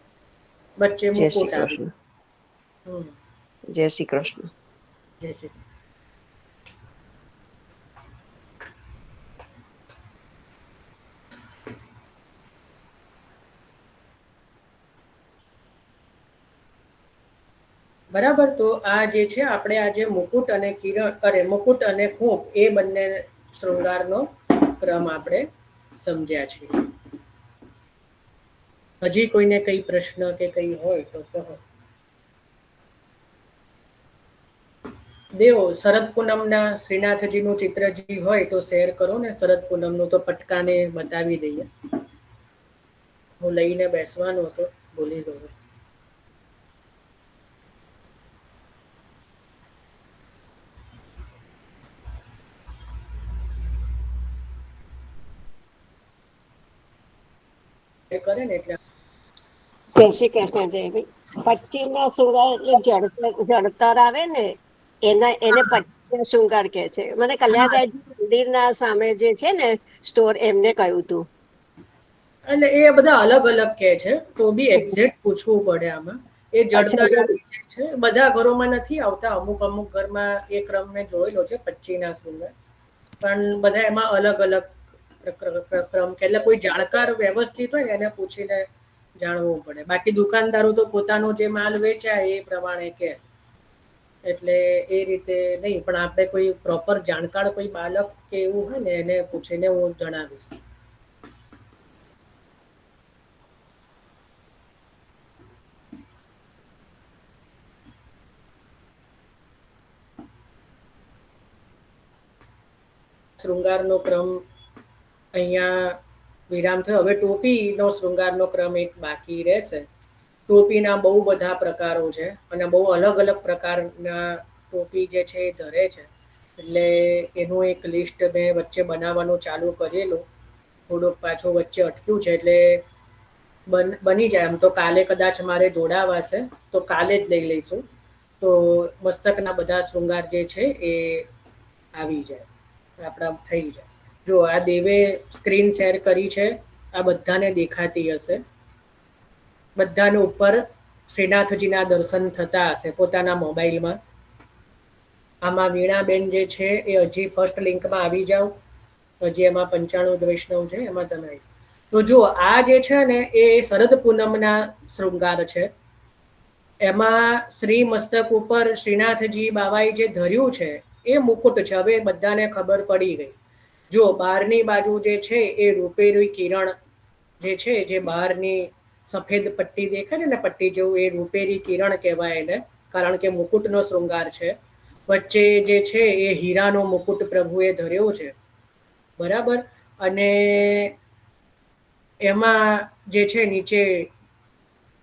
વચ્ચે જય શ્રી મુકુટ આવે. કૃષ્ણ. જય શ્રી કૃષ્ણ. જય શ્રી કૃષ્ણ. બરાબર. તો આ જે છે આપણે આજે મુકુટ અને મુકુટ અને ખૂંપ એ બંને શૃંગારનો ક્રમ આપણે સમજ્યા છીએ. હજી કોઈને કઈ પ્રશ્ન કે કઈ હોય તો કહો. દેવો, શરદ પૂનમના શ્રીનાથજીનું ચિત્રજી હોય તો શેર કરો ને. શરદ પૂનમનું તો પટકાને બતાવી દઈએ. હું લઈને બેસવાનો હતો, ભૂલી ગયો. કરે ને એટલે જય શ્રી કૃષ્ણ. જયભાઈ, પશ્ચિમનો શૃંગાર એટલે જળતર આવે ને એને પશ્ચિમ શૃંગાર કે છે. મને કલ્યાણરાયજી મંદિરના સામે જે છે ને સ્ટોર, એમને કહ્યું હતું. એટલે એ બધા અલગ અલગ કે છે, તો બી એક્ઝેક્ટ પૂછવું પડે આમાં. એ જળતર છે, બધા ઘરોમાં નથી આવતા. અમુક અમુક ઘરમાં એ ક્રમ મેં જોયેલો છે, 25ના શૃંગાર, પણ બધા એમાં અલગ અલગ ક્રમ કે. એટલે કોઈ જાણકાર વ્યવસ્થિત હોય ને એને પૂછીને જાણવું પડે. બાકી દુકાનદારો તો પોતાનો જે માલ વેચાય એ પ્રમાણે કે, એટલે એ રીતે નહીં. પણ આપણે કોઈ પ્રોપર જાણકાર કોઈ બાલક કે એવું હોય ને એને પૂછીને હું જણાવીશ. શૃંગારનો ક્રમ અહીંયા વિરામ થયો. હવે ટોપીનો શૃંગારનો ક્રમ એક બાકી રહેશે. ટોપીના બહુ બધા પ્રકારો છે અને બહુ અલગ અલગ પ્રકારના ટોપી જે છે એ ધરે છે. એટલે એનું એક લિસ્ટ મેં વચ્ચે બનાવવાનું ચાલુ કરેલું, થોડુંક પાછું વચ્ચે અટક્યું છે. એટલે બની જાય. આમ તો કાલે કદાચ મારે જોડાવાશે, તો કાલે જ લઈ લઈશું. તો મસ્તકના બધા શૃંગાર જે છે એ આવી જાય, આપણા થઈ જાય. જો આ દેવે સ્ક્રીન શેર કરી છે, આ બધાને દેખાતી હશે. બધાને ઉપર શ્રીનાથજીના દર્શન થતા હશે પોતાના મોબાઈલમાં. આમાં વીણાબેન જે છે એ હજી ફર્સ્ટ લિંકમાં આવી જાઓ. હજી એમાં 95 વૈષ્ણવ છે, એમાં તમે આવી. તો જો આ જે છે ને એ શરદ પૂનમના શૃંગાર છે. એમાં શ્રી મસ્તક ઉપર શ્રીનાથજી બાવાએ જે ધર્યું છે એ મુકુટ છે. હવે બધાને ખબર પડી ગઈ. જો બહારની બાજુ જે છે એ રૂપેરી કિરણ જે છે, જે બહારની સફેદ પટ્ટી દેખાય ને પટ્ટી જેવું, એ રૂપેરી કિરણ કહેવાય એને, કારણ કે મુકુટનો શૃંગાર છે. વચ્ચે જે છે એ હીરાનો મુકુટ પ્રભુએ ધર્યો છે, બરાબર. અને એમાં જે છે નીચે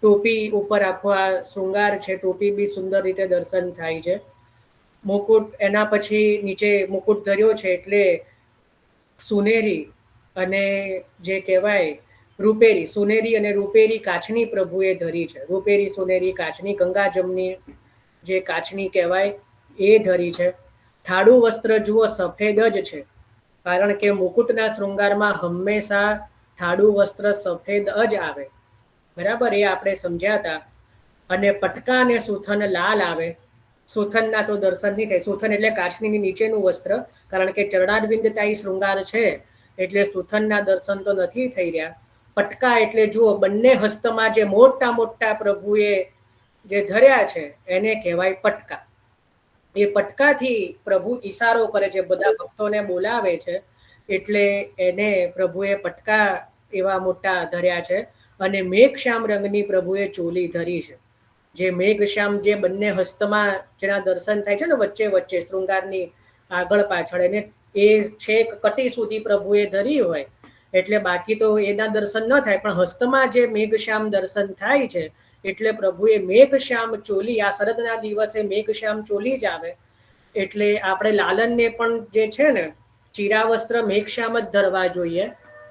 ટોપી ઉપર આખો આ શૃંગાર છે. ટોપી બી સુંદર રીતે દર્શન થાય છે. મુકુટ એના પછી નીચે મુકુટ ધર્યો છે એટલે સુનેરી અને જે કહેવાય રૂપેરી, સુનેરી અને રૂપેરી કાચની પ્રભુએ ધરી છે. રૂપેરી સુનેરી કાચની, ગંગાજમની જે કાચની કહેવાય એ ધરી છે. ઠાડું વસ્ત્ર જુઓ સફેદ જ છે, કારણ કે મુકુટના શૃંગારમાં હંમેશા ઠાડું વસ્ત્ર સફેદ જ આવે, બરાબર. એ આપણે સમજ્યા હતા. અને પટકા અને સુથન લાલ આવે. સુથનના તો દર્શન નહીં થાય. સુથન એટલે કાચની નીચેનું વસ્ત્ર, કારણ કે ચરણારવિંદતાઈ શૃંગાર છે એટલે સુથનના દર્શન તો નથી થઈ રહ્યા. પટકા એટલે જુઓ બંને હસ્તમાં જે મોટા મોટા પ્રભુએ જે ધર્યા છે એને કહેવાય પટકા. એ પટકાથી પ્રભુ ઈશારો કરે છે, બધા ભક્તોને બોલાવે છે, એટલે એને પ્રભુએ પટકા એવા મોટા ધર્યા છે. અને મેઘશ્યામ રંગની પ્રભુએ ચોલી ધરી છે. જે મેઘશ્યામ જે બંને હસ્તમાં જેના દર્શન થાય છે ને વચ્ચે વચ્ચે શૃંગારની આગળ પાછળ, એને એ છેક કટી સુધી પ્રભુએ ધરી હોય એટલે બાકી તો એના દર્શન ન થાય. પણ હસ્તમાં જે મેઘશ્યામ દર્શન થાય છે એટલે પ્રભુએ મેઘશ્યામ ચોલી, આ શરદના દિવસે મેઘશ્યામ ચોલી જ આવે. એટલે આપણે લાલનને પણ જે છે ને ચિરાવસ્ત્ર મેઘશ્યામ જ ધરવા જોઈએ.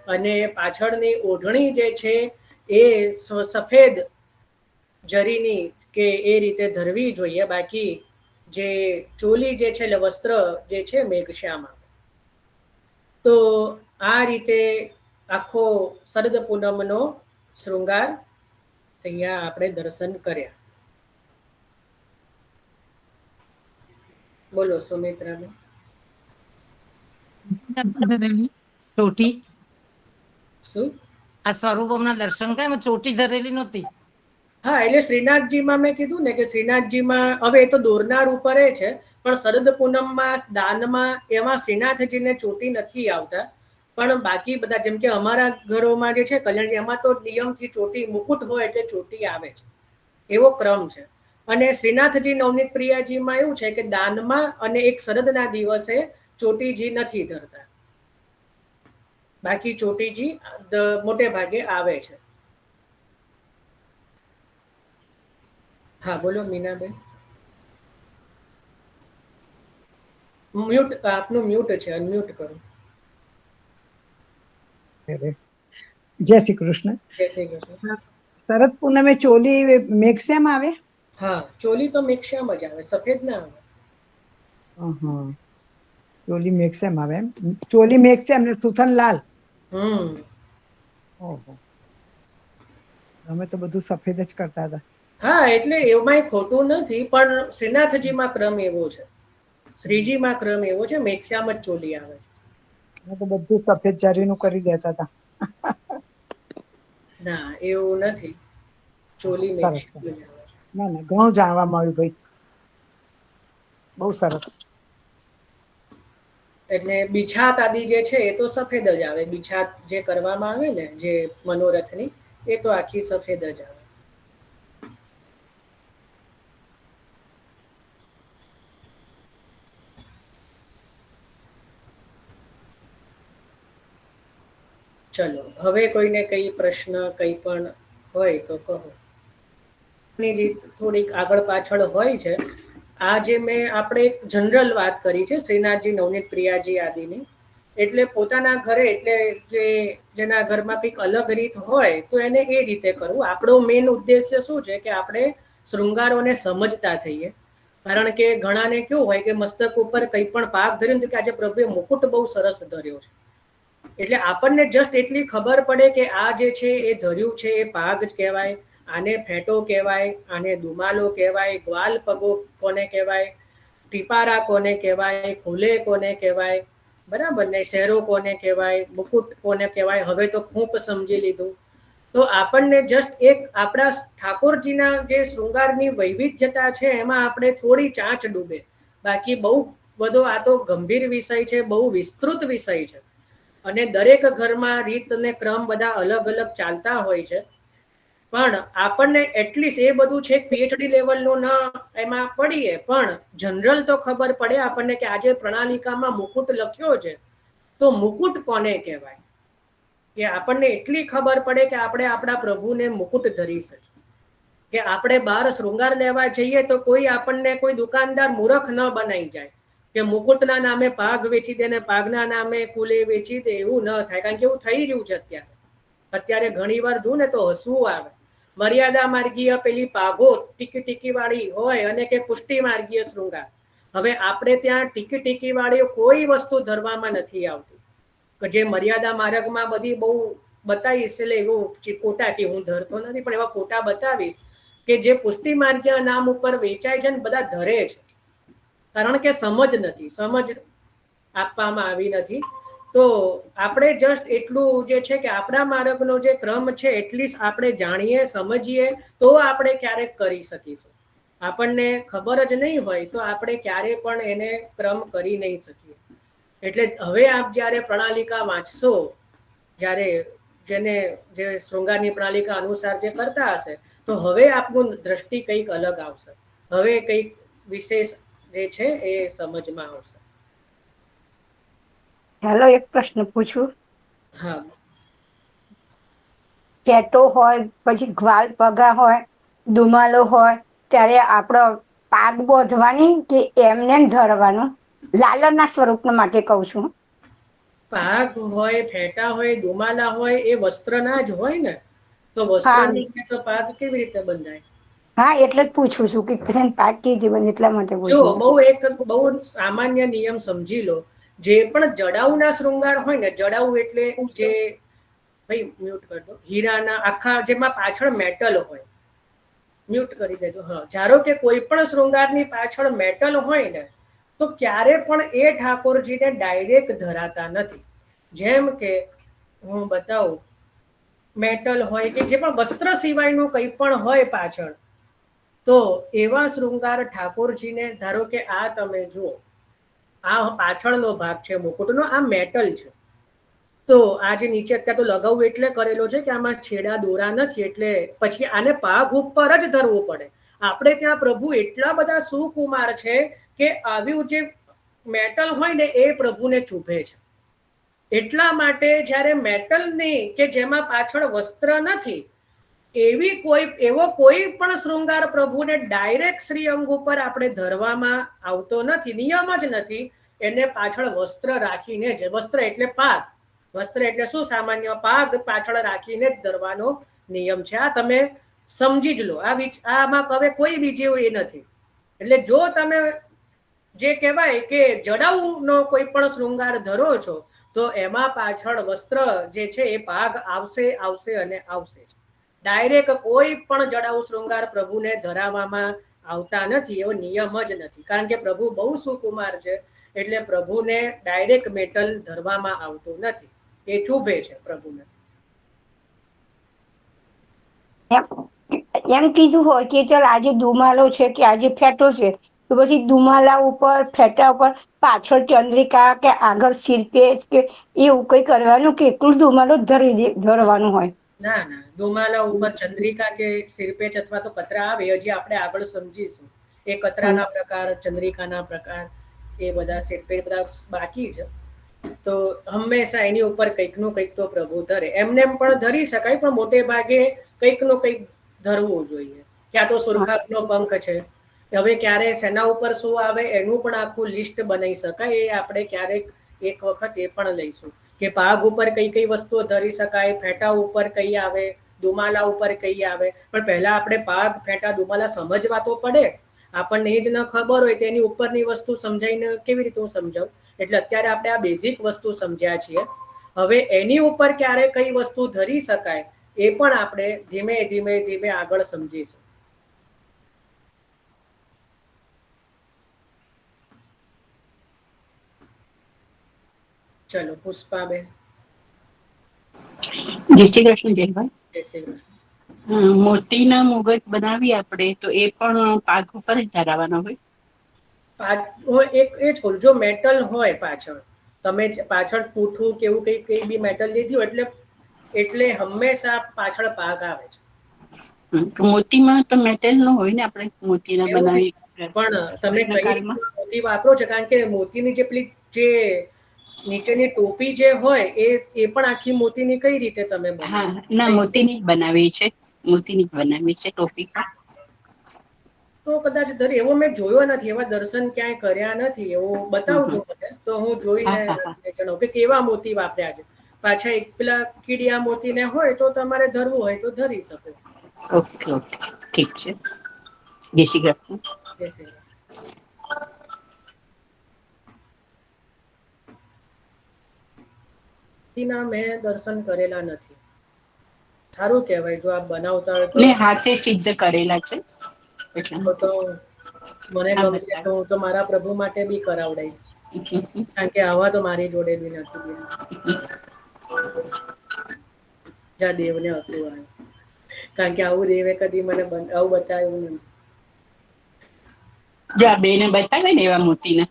અને પાછળની ઓઢણી જે છે એ સફેદ જરીની કે એ રીતે ધરવી જોઈએ. બાકી જે ચોલી જે છે એટલે વસ્ત્ર જે છે મેઘશ્યામ આવે. તો આ રીતે આખો શરદ પૂનમનો શૃંગાર અહીંયા આપણે દર્શન કર્યા. બોલો સુમિત્રાબેન. ચોટી શું? આ સ્વરૂપમના દર્શન કર્યા એમાં ચોટી ધરેલી નહોતી. હા, એટલે શ્રીનાથજીમાં મેં કીધું ને કે શ્રીનાથજીમાં હવે એ તો દોરનાર ઉપર છે, પણ શરદ પૂનમમાં દાનમાં એમાં શ્રીનાથજીને ચોટી નથી આવતા. પણ બાકી બધા જેમ કે અમારા ઘરોમાં જે છે કલ્યાણજી, એમાં તો નિયમથી ચોટી મુકુટ હોય એટલે ચોટી આવે છે, એવો ક્રમ છે. અને શ્રીનાથજી નવનીત પ્રિયાજીમાં એવું છે કે દાનમાં અને એક શરદના દિવસે ચોટીજી નથી ધરતા, બાકી ચોટીજી મોટે ભાગે આવે છે. હા બોલો મીનાબેન. મ્યુટ, આપનું મ્યુટ છે, અનમ્યુટ કરો. જય શ્રી કૃષ્ણ. જય શ્રી કૃષ્ણ. શરદ પૂનમે ચોલી મેઘશ્યામ આવે? હા, ચોલી તો મેઘશ્યામ જ આવે, સફેદ ના આવે. ચોલી મેઘશ્યામ આવે એમ? ચોલી મેઘશ્યામ ને સુથન લાલ. ઓહો, અમે તો બધું સફેદ જ કરતા હતા. હા, એટલે એમાંય ખોટું નથી, પણ શ્રીનાથજીમાં ક્રમ એવો છે, શ્રીજીમાં ક્રમ એવો છે, મેઘશ્યામ જ ચોલી આવે છે. અમે તો બધું સફેદ જરીનું કરી દેતા હતા. ના, એવું નથી, ચોલી મેઘશ્યામ જ આવે છે. ના ના, ઘણું જાણવા મળ્યું ભાઈ, બહુ સરસ. એટલે બિછાત આદિ જે છે એ તો સફેદ જ આવે, બિછાત જે કરવામાં આવે ને જે મનોરથની, એ તો આખી સફેદ જ આવે. ચલો, હવે કોઈને કઈ પ્રશ્ન કઈ પણ હોય તો કહો. ની રીત થોડીક આગળ પાછળ હોય છે. આજે મેં આપણે એક જનરલ વાત કરી છે શ્રીનાથજી નવનીત પ્રિયાજી આદિની, એટલે પોતાના ઘરે એટલે જેના ઘરમાં કંઈક અલગ રીત હોય તો એને એ રીતે કરવું. આપણો મેઇન ઉદ્દેશ્ય શું છે કે આપણે શૃંગારોને સમજતા થઈએ. કારણ કે ઘણાને કેવું હોય કે મસ્તક ઉપર કંઈ પણ પાક ધર્યું કે આજે પ્રભુએ મુકુટ બહુ સરસ ધર્યો છે, એટલે આપણને જસ્ટ એટલી ખબર પડે કે આ જે છે એ ધર્યું છે એ પાગ જ કહેવાય, આને ફેટો કહેવાય, આને દુમાલો કહેવાય, ગ્વાલ પગો કોને કહેવાય, ટીપારા કોને કહેવાય, ખુલે કોને કહેવાય, બરાબર ને, શેરો કોને કહેવાય, મુકુટ કોને કહેવાય, હવે તો ખૂંપ સમજી લીધું. તો આપણને જસ્ટ એક આપણા ઠાકોરજીના જે શૃંગારની વૈવિધ્યતા છે એમાં આપણે થોડી ચાંચ ડૂબે, બાકી બહુ બધો આ તો ગંભીર વિષય છે, બહુ વિસ્તૃત વિષય છે. અને દરેક ઘરમાં રીત અને ક્રમ બધા અલગ અલગ ચાલતા હોય છે. પણ આપણને એટલીસ્ટ એ બધું છે પીએચડી લેવલનું ન એમાં પડીએ, પણ જનરલ તો ખબર પડે આપણને કે આજે પ્રણાલિકામાં મુકુટ લખ્યો છે તો મુકુટ કોને કહેવાય, કે આપણને એટલી ખબર પડે કે આપણે આપણા પ્રભુને મુકુટ ધરી શકીએ. કે આપણે બહાર શૃંગાર લેવા જઈએ તો કોઈ આપણને કોઈ દુકાનદાર મૂર્ખ ન બનાવી જાય કે મુકુટના નામે પાગ વેચી દે ને પાગના નામે કુલે વેચી દે, એવું ન થાય. કારણ કે એવું થઈ રહ્યું છે અત્યારે ઘણી વાર જોઉં ને તો હસવું આવે. મર્યાદા માર્ગીય પેલી પાગો ટીકી ટીકી વાળી હોય અને કે પુષ્ટિ માર્ગીય શૃંગાર. હવે આપણે ત્યાં ટીકી ટીકી વાળી કોઈ વસ્તુ ધરવામાં નથી આવતી, કે જે મર્યાદા માર્ગમાં બધી બહુ બતાવીશ, એટલે એવું ફોટા કે હું ધરતો નથી પણ એવા ફોટા બતાવીશ કે જે પુષ્ટિ માર્ગીય નામ ઉપર વેચાય છે ને બધા ધરે છે, કારણ કે સમજ નથી, સમજ આપવામાં આવી નથી. તો આપણે જસ્ટ એટલું જે છે કે આપણા માર્ગનો જે ક્રમ છે એટલીસ્ટ આપણે જાણીએ સમજીએ તો આપણે ક્યારેક કરી શકીશું. આપણને ખબર જ નહીં હોય તો આપણે ક્યારેય પણ એને ક્રમ કરી નહીં શકીએ. એટલે હવે આપ જ્યારે પ્રણાલિકા વાંચશો, જ્યારે જેને જે શૃંગારની પ્રણાલિકા અનુસાર જે કરતા હશે તો હવે આપનું દ્રષ્ટિ કંઈક અલગ આવશે, હવે કંઈક વિશેષ જે છે એ સમજમાં આવશે. હેલો, એક પ્રશ્ન પૂછું? હા. કેટો હોય, પછી ગ્વાલ પગા હોય, દુમાલો હોય, ત્યારે આપણો પાગ બોધવાની કે એમને ધરવાનું? લાલનના સ્વરૂપ માટે કહું છું. પાગ હોય, ફેટા હોય, દુમાલા હોય, એ વસ્ત્રના જ હોય ને, તો વસ્ત્રની તો પાગ કેવી રીતે બંધાય? હા એટલે જ પૂછું છું કે છે ને પાક કેવી રીતે બને એટલા માટે જો પૂછું. બહુ સામાન્ય નિયમ સમજી લો. જે પણ જડાઉના શૃંગાર હોય ને, જડાઉ એટલે જે ભાઈ મ્યુટ કરી દો, હીરાના આખા જેમાં પાછળ મેટલ હોય, મ્યુટ કરી દેજો. હા, ધારો કે કોઈ પણ શૃંગારની પાછળ મેટલ હોય ને, તો ક્યારે પણ એ ઠાકોરજીને ડાયરેક્ટ ધરાતા નથી. જેમ કે હું બતાવું, મેટલ હોય કે જે પણ વસ્ત્ર સિવાયનું કંઈ પણ હોય પાછળ, તો એવા શૃંગાર ઠાકોરજીને, ધારો કે આ તમે જુઓ, આ પાછળનો ભાગ છે મુકુટનો, આ મેટલ છે. તો આ જે નીચે અત્યારે તો લગાવવું એટલે કરેલો છે કે આમાં છેડા દોરા નથી, એટલે પછી આને પાઘ ઉપર જ ધરવું પડે. આપણે ત્યાં પ્રભુ એટલા બધા સુકુમાર છે કે આવ્યું જે મેટલ હોય ને એ પ્રભુને ચૂભે છે. એટલા માટે જ્યારે મેટલની કે જેમાં પાછળ વસ્ત્ર નથી, એવો કોઈ પણ શૃંગાર પ્રભુને ડાયરેક્ટ શ્રીઅંગ ઉપર આપણે ધરવામાં આવતો નથી, નિયમ જ નથી. એને પાછળ વસ્ત્ર રાખીને જ, વસ્ત્ર એટલે પાગ, વસ્ત્ર એટલે શું, સામાન્ય પાગ પાછળ રાખીને જ ધરવાનો નિયમ છે. આ તમે સમજી જ લો. આમાં હવે કોઈ બીજી એ નથી. એટલે જો તમે જે કહેવાય કે જડાઉનો કોઈ પણ શૃંગાર ધરો છો, તો એમાં પાછળ વસ્ત્ર જે છે એ ભાગ આવશે અને આવશે જ. ડાયરેક્ટ કોઈ પણ જડાઉ શૃંગાર પ્રભુને ધરાવવામાં આવતા નથી, એવો નિયમ જ નથી. કારણ કે પ્રભુ બહુ સુકુમાર છે, એટલે પ્રભુને ડાયરેક્ટ મેટલ ધરવામાં આવતું નથી, એ ચૂભે છે પ્રભુને. એમ કીધું હોય કે ચાલ આજે દુમાલો છે કે આજે ફેટો છે, તો પછી દુમાલા ઉપર ફેટા ઉપર પાછળ ચંદ્રિકા કે આગળ શિરપેશ કે એવું કઈ કરવાનું કે એકલું દુમાલો ધરવાનું હોય? ના ના, દુમાલા ઉપર ચંદ્રિકા કે શિરપેચ અથવા તો કતરા આવે, હજી આપણે આગળ સમજીશું. એ કતરાના પ્રકાર, ચંદ્રિકાના પ્રકાર, એ બધા શિરપેચ બધા બાકી છે. તો હંમેશા એની ઉપર કંઈકનું કંઈક તો પ્રભુ ધરે. એમને પણ ધરી શકાય, પણ મોટે ભાગે કંઈકનું કંઈક ધરવું જોઈએ. ક્યાં તો સુરખાબનો પંખ છે, હવે ક્યારે શેના ઉપર શું આવે એનું પણ આખું લિસ્ટ બનાવી શકાય. એ આપણે ક્યારેક એક વખત એ પણ લઈશું કે પાગ ઉપર કઈ કઈ વસ્તુઓ ધરી શકાય, ફેટા ઉપર કઈ આવે, દુમાલા ઉપર કઈ આવે. પણ પહેલા આપણે પાગ, ફેટા, દુમાલા સમજવા તો પડે. આપણને એ જ ન ખબર હોય તો એની ઉપરની વસ્તુ સમજાઈને કેવી રીતે હું સમજાવું? એટલે અત્યારે આપણે આ બેઝિક વસ્તુ સમજ્યા છીએ. હવે એની ઉપર ક્યારે કઈ વસ્તુ ધરી શકાય એ પણ આપણે ધીમે ધીમે ધીમે આગળ સમજીશું. ચલો પુષ્પાબેન. જય શ્રી કૃષ્ણ જયભાઈ. જય શ્રી કૃષ્ણ. મોતીના મુગટ બનાવી આપણે તો એ પણ પાક ઉપર જ ધરાવવાનો હોય? એક એ જ કહું, જો મેટલ હોય પાછળ, તમે પાછળ પૂઠું કેવું કઈ બી મેટલ લીધી હોય એટલે હંમેશા પાછળ પાક આવે છે. મોતીમાં તો મેટલ નો હોય ને, આપણે મોતીના બનાવી પણ તમે કઈ રીતે મોતી વાપરો છો? કારણ કે મોતીની જે પેલી જે નીચેની ટોપી જે હોય એ પણ આખી મોતીની કઈ રીતે તમે બનાવો? હા ના, મોતીની જ બનાવી છે, મોતીની જ બનાવી છે ટોપી પણ. તો કદાચ એવો મેં જોયો નથી, એવા દર્શન ક્યાંય કર્યા નથી. એવું બતાવજો મને, તો હું જોઈને જણાવું કે કેવા મોતી વાપર્યા છે. પાછા એક પેલા કીડિયા મોતીને હોય તો તમારે ધરવું હોય તો ધરી શકો. ઓકે ઓકે, ઠીક છે. જય શ્રી કૃષ્ણ. જય શ્રી કૃષ્ણ. ના, મેં દર્શન કરેલા નથી. સારું કહેવાય જો આપ બનાવતા હોય તો. હાથે સિદ્ધ કરેલા છે તો મને ગમશે તો હું તો મારા પ્રભુ માટે બી કરાવડાઈશ. કારણ કે આવા તો મારી જોડે બી નથી. જ્યાં દેવને હસવું આવે, કારણ કે આવું દેવે કદી મને આવું બતાવ્યું નથી. જો આ બેને બતાવે ને એવા મોતીને.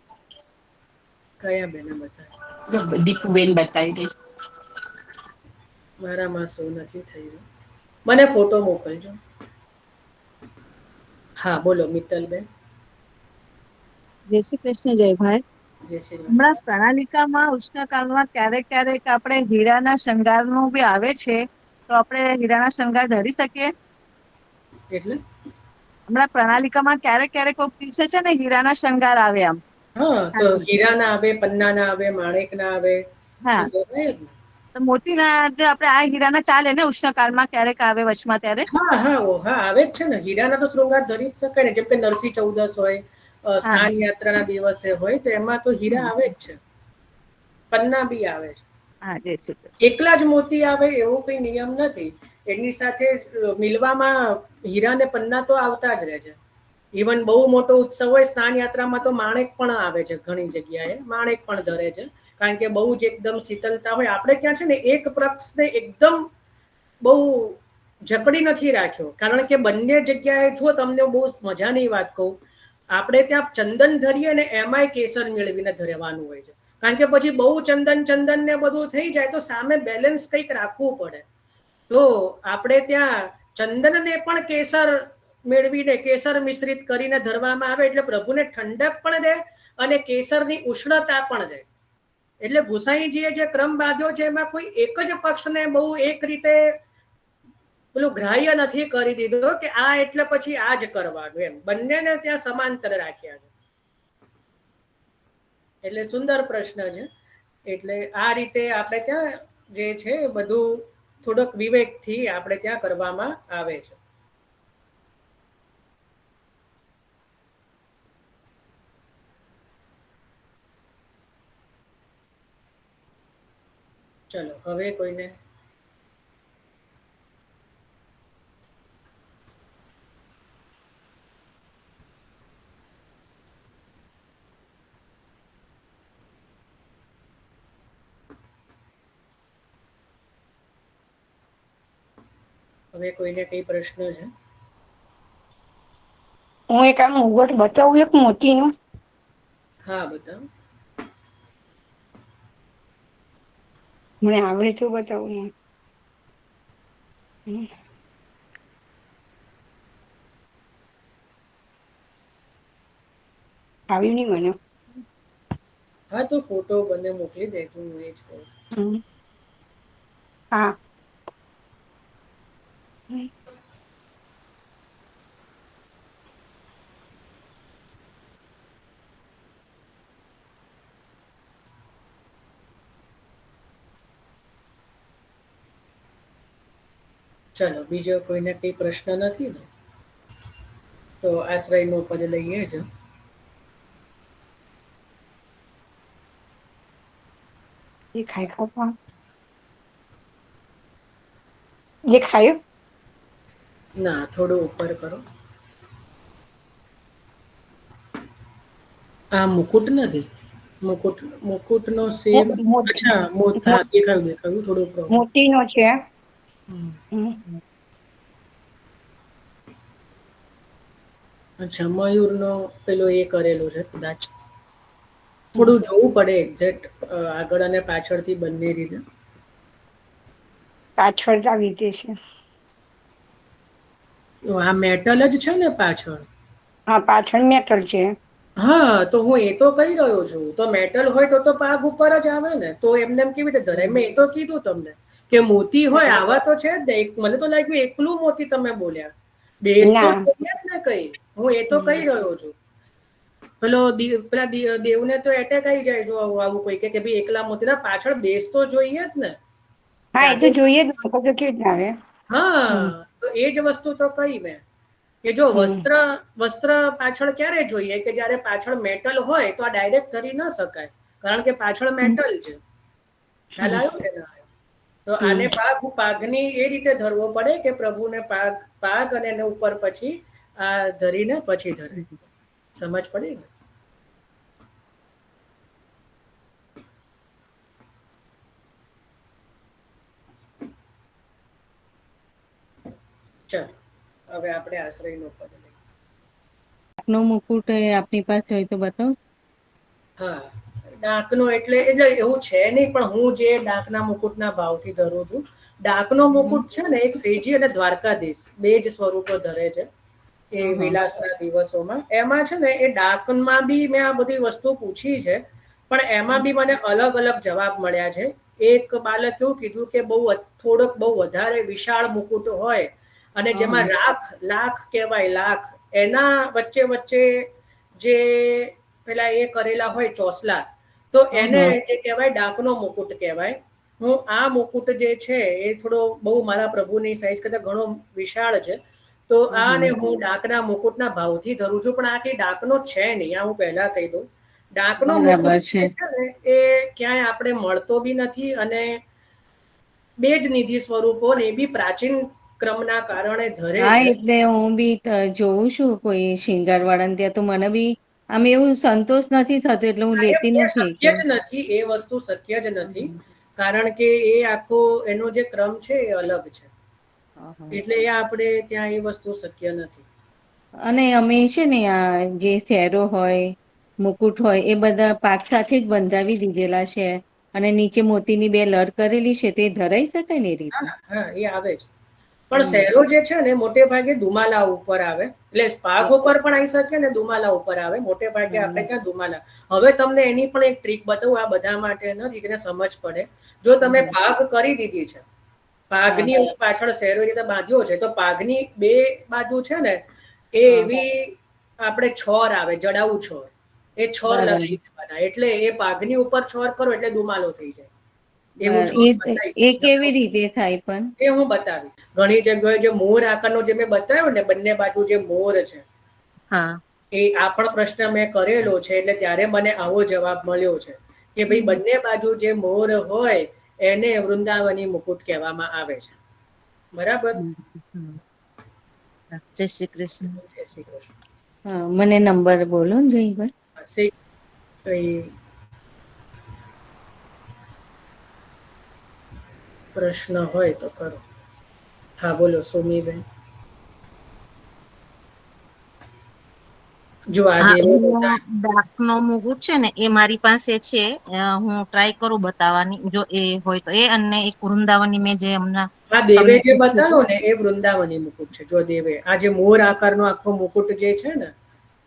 કયા બેને બતાવે? દીપુબેન બતાવી દે. મારામાં શું નથી થઈ રહ્યું, મને ફોટો મોકલજો. હા બોલો મિત્તલબેન. જય શ્રી કૃષ્ણ જયભાઈ. જય શ્રી કૃષ્ણ. હમણાં પ્રણાલિકામાં ઉષ્ણકાળમાં ક્યારેક ક્યારેક આપણે હીરાના શણગારનું બી આવે છે, તો આપણે હીરાના શણગાર ધરી શકીએ? એટલે હમણાં પ્રણાલિકામાં ક્યારેક ક્યારેક કોઈક દિવસે છે ને હીરાના શણગાર આવે આમ. હા, તો હીરા ના આવે, પન્ના ના આવે, માણેક ના આવે. હા, તો મોતીના જે આપણે આ હીરાના ચાલે ને ઉષ્ણકાળમાં ક્યારેક આવે વચમાં ત્યારે? હા આવે જ છે ને. હીરાના તો શૃંગાર ધરી જ શકાય ને, જેમ કે નરસિંહ ચૌદસ હોય, સ્નાન યાત્રાના દિવસે હોય, તો એમાં તો હીરા આવે જ છે, પન્ના બી આવે છે. હા, જય શ્રી કૃષ્ણ. એકલા જ મોતી આવે એવો કોઈ નિયમ નથી. એની સાથે મિલવામાં હીરા ને પન્ના તો આવતા જ રહે છે. ઇવન બહુ મોટો ઉત્સવ હોય, સ્નાન યાત્રામાં તો માણેક પણ આવે છે, ઘણી જગ્યાએ માણેક પણ ધરે છે, કારણ કે બહુ જ એકદમ શીતલતા હોય. આપણે ત્યાં છે ને એક પક્ષને એકદમ બહુ જકડી નથી રાખ્યો, કારણ કે બંને જગ્યાએ જો તમને બહુ મજાની વાત કહું, આપણે ત્યાં ચંદન ધરીએ ને એમાંય કેસર મેળવીને ધરવાનું હોય છે, કારણ કે પછી બહુ ચંદન ને બધું થઈ જાય તો સામે બેલેન્સ કંઈક રાખવું પડે. તો આપણે ત્યાં ચંદનને પણ કેસર મેળવીને, કેસર મિશ્રિત કરીને ધરવામાં આવે, એટલે પ્રભુને ઠંડક પણ રહે અને કેસરની ઉષ્ણતા પણ રહે. એટલે ગુસાઈજીએ જે ક્રમ બાંધ્યો છે એમાં કોઈ એક જ પક્ષને બહુ એક રીતે પેલું ગ્રાહ્ય નથી કરી દીધો કે આ એટલે પછી આ જ કરવાનું, એમ બંનેને ત્યાં સમાંતર રાખ્યા છે. એટલે સુંદર પ્રશ્ન છે. એટલે આ રીતે આપણે ત્યાં જે છે બધું થોડોક વિવેકથી આપણે ત્યાં કરવામાં આવે છે. ચલો હવે કોઈને કઈ પ્રશ્ન છે? હું એક આમ મુગટ બતાવું એક મોતીનું. હા બતાવો. મને આવડે તો બતાવું. આવ્યું નહીં મને. હા તો ફોટો મને મોકલી દેજો, હું એ જ કહું છું. હા. ચલો બીજો કોઈને કઈ પ્રશ્ન નથી ને, તો આશ્રયનું પદ લઈએ જ. દેખાયું? ના, થોડું ઉપર કરો. આ મુકુટ નથી, મુકુટનો સેમ. અચ્છા, દેખાયું થોડું. મોતીનો છે. અચ્છા, મયુરનો પેલો એ કરેલો છે કદાચ. થોડું જોવું પડે એક્ઝેક્ટ આગળ અને પાછળથી બંને રીતે. પાછળ આવી રીતે છે. આ મેટલ જ છે ને પાછળ? હા, પાછળ મેટલ છે. હા, તો હું એ તો કહી રહ્યો છું. તો મેટલ હોય તો પાગ ઉપર જ આવે ને, તો એમને એમ કેવી રીતે ધરે? મેં એ તો કીધું તમને કે મોતી હોય આવા તો છે જ ને. મને તો લાગ્યું એકલું મોતી તમે બોલ્યા. બેસ તો ને કઈ, હું એ તો કહી રહ્યો છું. પેલા દેવને તો એટેક આવી જાય જો આવું કોઈ કે ભાઈ એકલા મોતીના પાછળ બેસ તો જોઈએ જ ને. હા, એ તો જોઈએ જ, કેવી જ આવે. હા, તો એ જ વસ્તુ તો કહી મેં કે જો વસ્ત્ર પાછળ ક્યારે જોઈએ કે જ્યારે પાછળ મેટલ હોય તો આ ડાયરેક્ટ ધરી ન શકાય, કારણ કે પાછળ મેટલ છે. ખ્યાલ આવ્યો કે ના આવ્યો? તો આને પાઘની એ રીતે ધરવો પડે કે પ્રભુને પાગ અને એને ઉપર પછી આ ધરીને પછી ધરે. સમજ પડી ને? ચાલો હવે આપણે આશ્રયનો પદ લઈએ. નો મુકુટ આપની પાસે હોય તો બતાવો. હા, ડાકનો એટલે એવું છે નહીં, પણ હું જે ડાકના મુકુટના ભાવથી ધરું છું. ડાકનો મુકુટ છે ને એક શ્રીજી અને દ્વારકાધીશ બે જ સ્વરૂપો ધરે છે એ વિલાસના દિવસોમાં. એમાં છે ને એ ડાકમાં બી મેં આ બધી વસ્તુ પૂછી છે, પણ એમાં બી મને અલગ અલગ જવાબ મળ્યા છે. એક બાલક એવું કીધું કે થોડોક બહુ વધારે વિશાળ મુકુટ હોય અને જેમાં લાખ કહેવાય, લાખ, એના વચ્ચે જે પેલા એ કરેલા હોય ચોસલા, તો એને જે કહેવાય ડાકનો મુકુટ કહેવાય. હું આ મુકુટ જે છે એ થોડો બહુ મારા પ્રભુની સાઈઝ કરતા ઘણો વિશાળ છે, તો આને હું ડાકના મુકુટના ભાવથી ધરું છું, પણ આ કઈ ડાકનો છે નહીં, આ હું પહેલા કહી દઉં. ડાકનો બરાબર મુકુટ છે. જે છે ને એ ક્યાંય આપણે મળતો બી નથી, અને બે જ નિધિ સ્વરૂપો ને એ બી પ્રાચીન ક્રમના કારણે ધરે હા છે. એટલે હું બી જોઉં છું કોઈ શિંગારવાળાને ત્યાં, તો મને બી આમ એવું સંતોષ નથી થતો, એટલે હું લેતી એ નથી. શક્ય જ નથી, એ વસ્તુ શક્ય જ નથી, કારણ કે એ આખો એનો જે ક્રમ છે એ અલગ છે, એટલે એ આપણે ત્યાં એ વસ્તુ શક્ય નથી. અને અમે છે ને આ જે શેરો હોય, મુકુટ હોય, એ બધા પાક સાથે જ બંધાવી દીધેલા છે, અને નીચે મોતીની બે લડ કરેલી છે, તે ધરાઈ શકાય ને એ રીતે? હા, એ આવે જ, પણ શહેરો જે છે ને મોટે ભાગે દુમાલા ઉપર આવે, એટલે પાક ઉપર પણ આવી શકે ને દુમાલા ઉપર આવે, મોટે ભાગે આપણે ત્યાં દુમાલા. હવે તમને એની પણ એક ટ્રીક બતાવું, આ બધા માટે નથી, જેને સમજ પડે. જો તમે પાગ કરી દીધી છે, પાગની પાછળ શહેરો રીતે બાંધ્યો છે, તો પાગની બે બાજુ છે ને એ એવી આપણે છોર આવે, જડાવું છોર, એ છોર લગાવી દેવાના, એટલે એ પાગની ઉપર છોર કરો એટલે દુમાલો થઈ જાય. એવું છોર એ કેવી રીતે થાય પણ? એ હું બતાવીશ. ઘણી જગ્યાએ જે મોર આકારનો જે મેં બતાવ્યો ને, બંને બાજુ જે મોર છે, એ આ પણ પ્રશ્ન મેં કરેલો છે, એટલે ત્યારે મને આવો જવાબ મળ્યો છે કે ભાઈ બંને બાજુ જે મોર હોય એને વૃંદાવની મુકુટ કહેવામાં આવે છે. બરાબર? જય શ્રી કૃષ્ણ. જય શ્રી કૃષ્ણ. હા, મને નંબર બોલો ને જયભાઈ. કઈ પ્રશ્ન હોય તો કરો. હા બોલો સોમીબેન. જો આજે ડાકનો મુકુટ છે ને એ મારી પાસે છે, હું ટ્રાય કરું બતાવવાની, જો એ હોય તો એ, અને એક વૃંદાવની મેં જે હમણાં આ દેવે જે બતાવ્યો ને એ વૃંદાવની મુકુટ છે. જો દેવે આ જે મોર આકારનો આખો મુકુટ જે છે ને,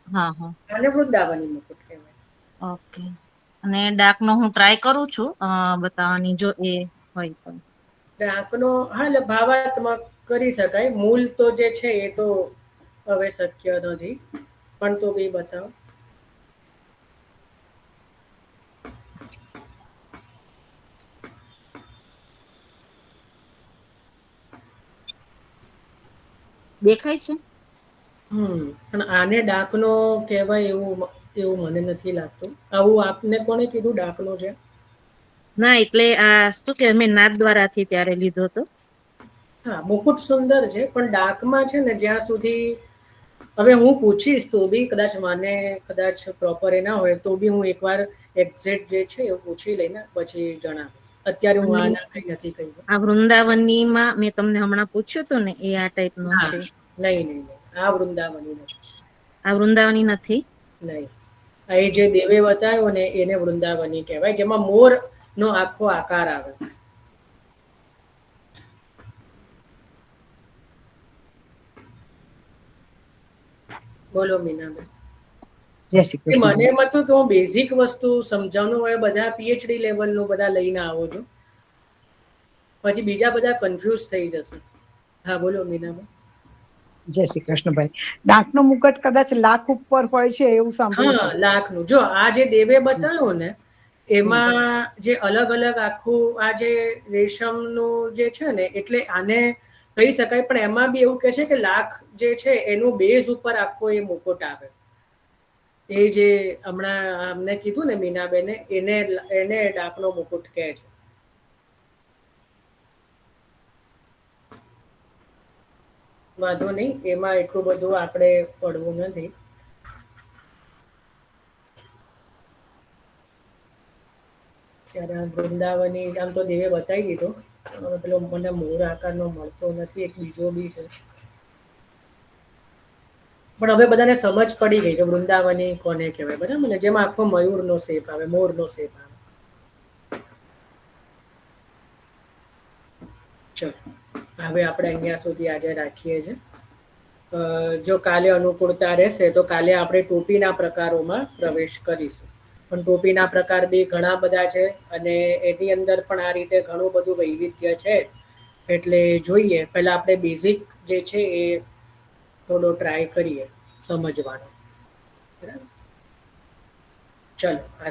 આને વૃંદાવની મુકુટ કહેવાય. ઓકે. અને ડાકનો હું ટ્રાય કરું છું બતાવવાની, જો એ હોય તો. ડાકનો હા, એટલે ભાવાત્મક કરી શકાય, મૂળ તો જે છે એ તો હવે શક્ય નથી, પણ તો બી બતાવો. દેખાય છે? પણ આને ડાકનો કહેવાય એવું મને નથી લાગતું. આવું આપને કોને કીધું ડાકનો છે? ના, એટલે આ શું કે મેં નાથ દ્વારાથી ત્યારે લીધો હતો. હા, મુકુટ સુંદર છે, પણ ડાકમાં છે ને જ્યાં સુધી હવે હું પૂછીશ તો બી કદાચ મને કદાચ પ્રોપર એ ના હોય તો બી હું એકવાર એક્ઝેક્ટ જે છે એ પૂછી લઈને પછી જણાવીશ. અત્યારે હું આના કઈ નથી કહ્યું. આ વૃંદાવનીમાં મેં તમને હમણાં પૂછ્યું હતું ને, એ આ ટાઈપનો છે. નહીં, આ વૃંદાવની નથી. આ વૃંદાવની નથી? નહીં, આ જે દેવે બતાવ્યો ને એને વૃંદાવની કહેવાય, જેમાં મોર નો આખો આકાર આવે. બોલો મીનાબેન. મને એમ હતું કે હું બેઝિક વસ્તુ સમજાવવાનું હોય, બધા પીએચડી લેવલનું બધા લઈને આવો છો, પછી બીજા બધા કન્ફ્યુઝ થઈ જશે. હા બોલો મીનાબેન. જય શ્રી કૃષ્ણભાઈ. ડાકનો મુકટ કદાચ લાખ ઉપર હોય છે એવું સાંભળ્યું છે. હા, લાખનું. જો આ જે દેવે બતાવ્યું ને એમાં જે અલગ અલગ આખું આ જે રેશમનું જે છે ને, એટલે આને કહી શકાય, પણ એમાં બી એવું કહે છે કે લાખ જે છે એનું બેઝ ઉપર આખો એ મુકુટ આવે. એ જે હમણાં અમને કીધું ને મીનાબેને, એને ડાકનો મુકુટ કહે છે. વાંધો નહીં, એમાં એટલું બધું આપણે પડવું નથી. ત્યારે વૃંદાવની આમ તો દેવે બતાવી દીધો, પેલો મને મોર આકારનો મળતો નથી, એક બીજો બી છે, પણ હવે બધાને સમજ પડી ગઈ કે વૃંદાવની કોને કહેવાય. બરાબર ને? જેમાં આખો મયુરનો શેપ આવે, મોરનો શેપ આવે. ચલો હવે આપણે અહીંયા સુધી આજે રાખીએ છીએ. જો કાલે અનુકૂળતા રહેશે તો કાલે આપણે ટોપીના પ્રકારોમાં પ્રવેશ કરીશું. પણ ટોપીના પ્રકાર બી ઘણા બધા છે, અને એની અંદર પણ આ રીતે ઘણું બધું વૈવિધ્ય છે, એટલે જોઈએ પહેલા આપણે બેઝિક જે છે એ થોડો ટ્રાય કરીએ સમજવાનો. બરાબર? ચલો.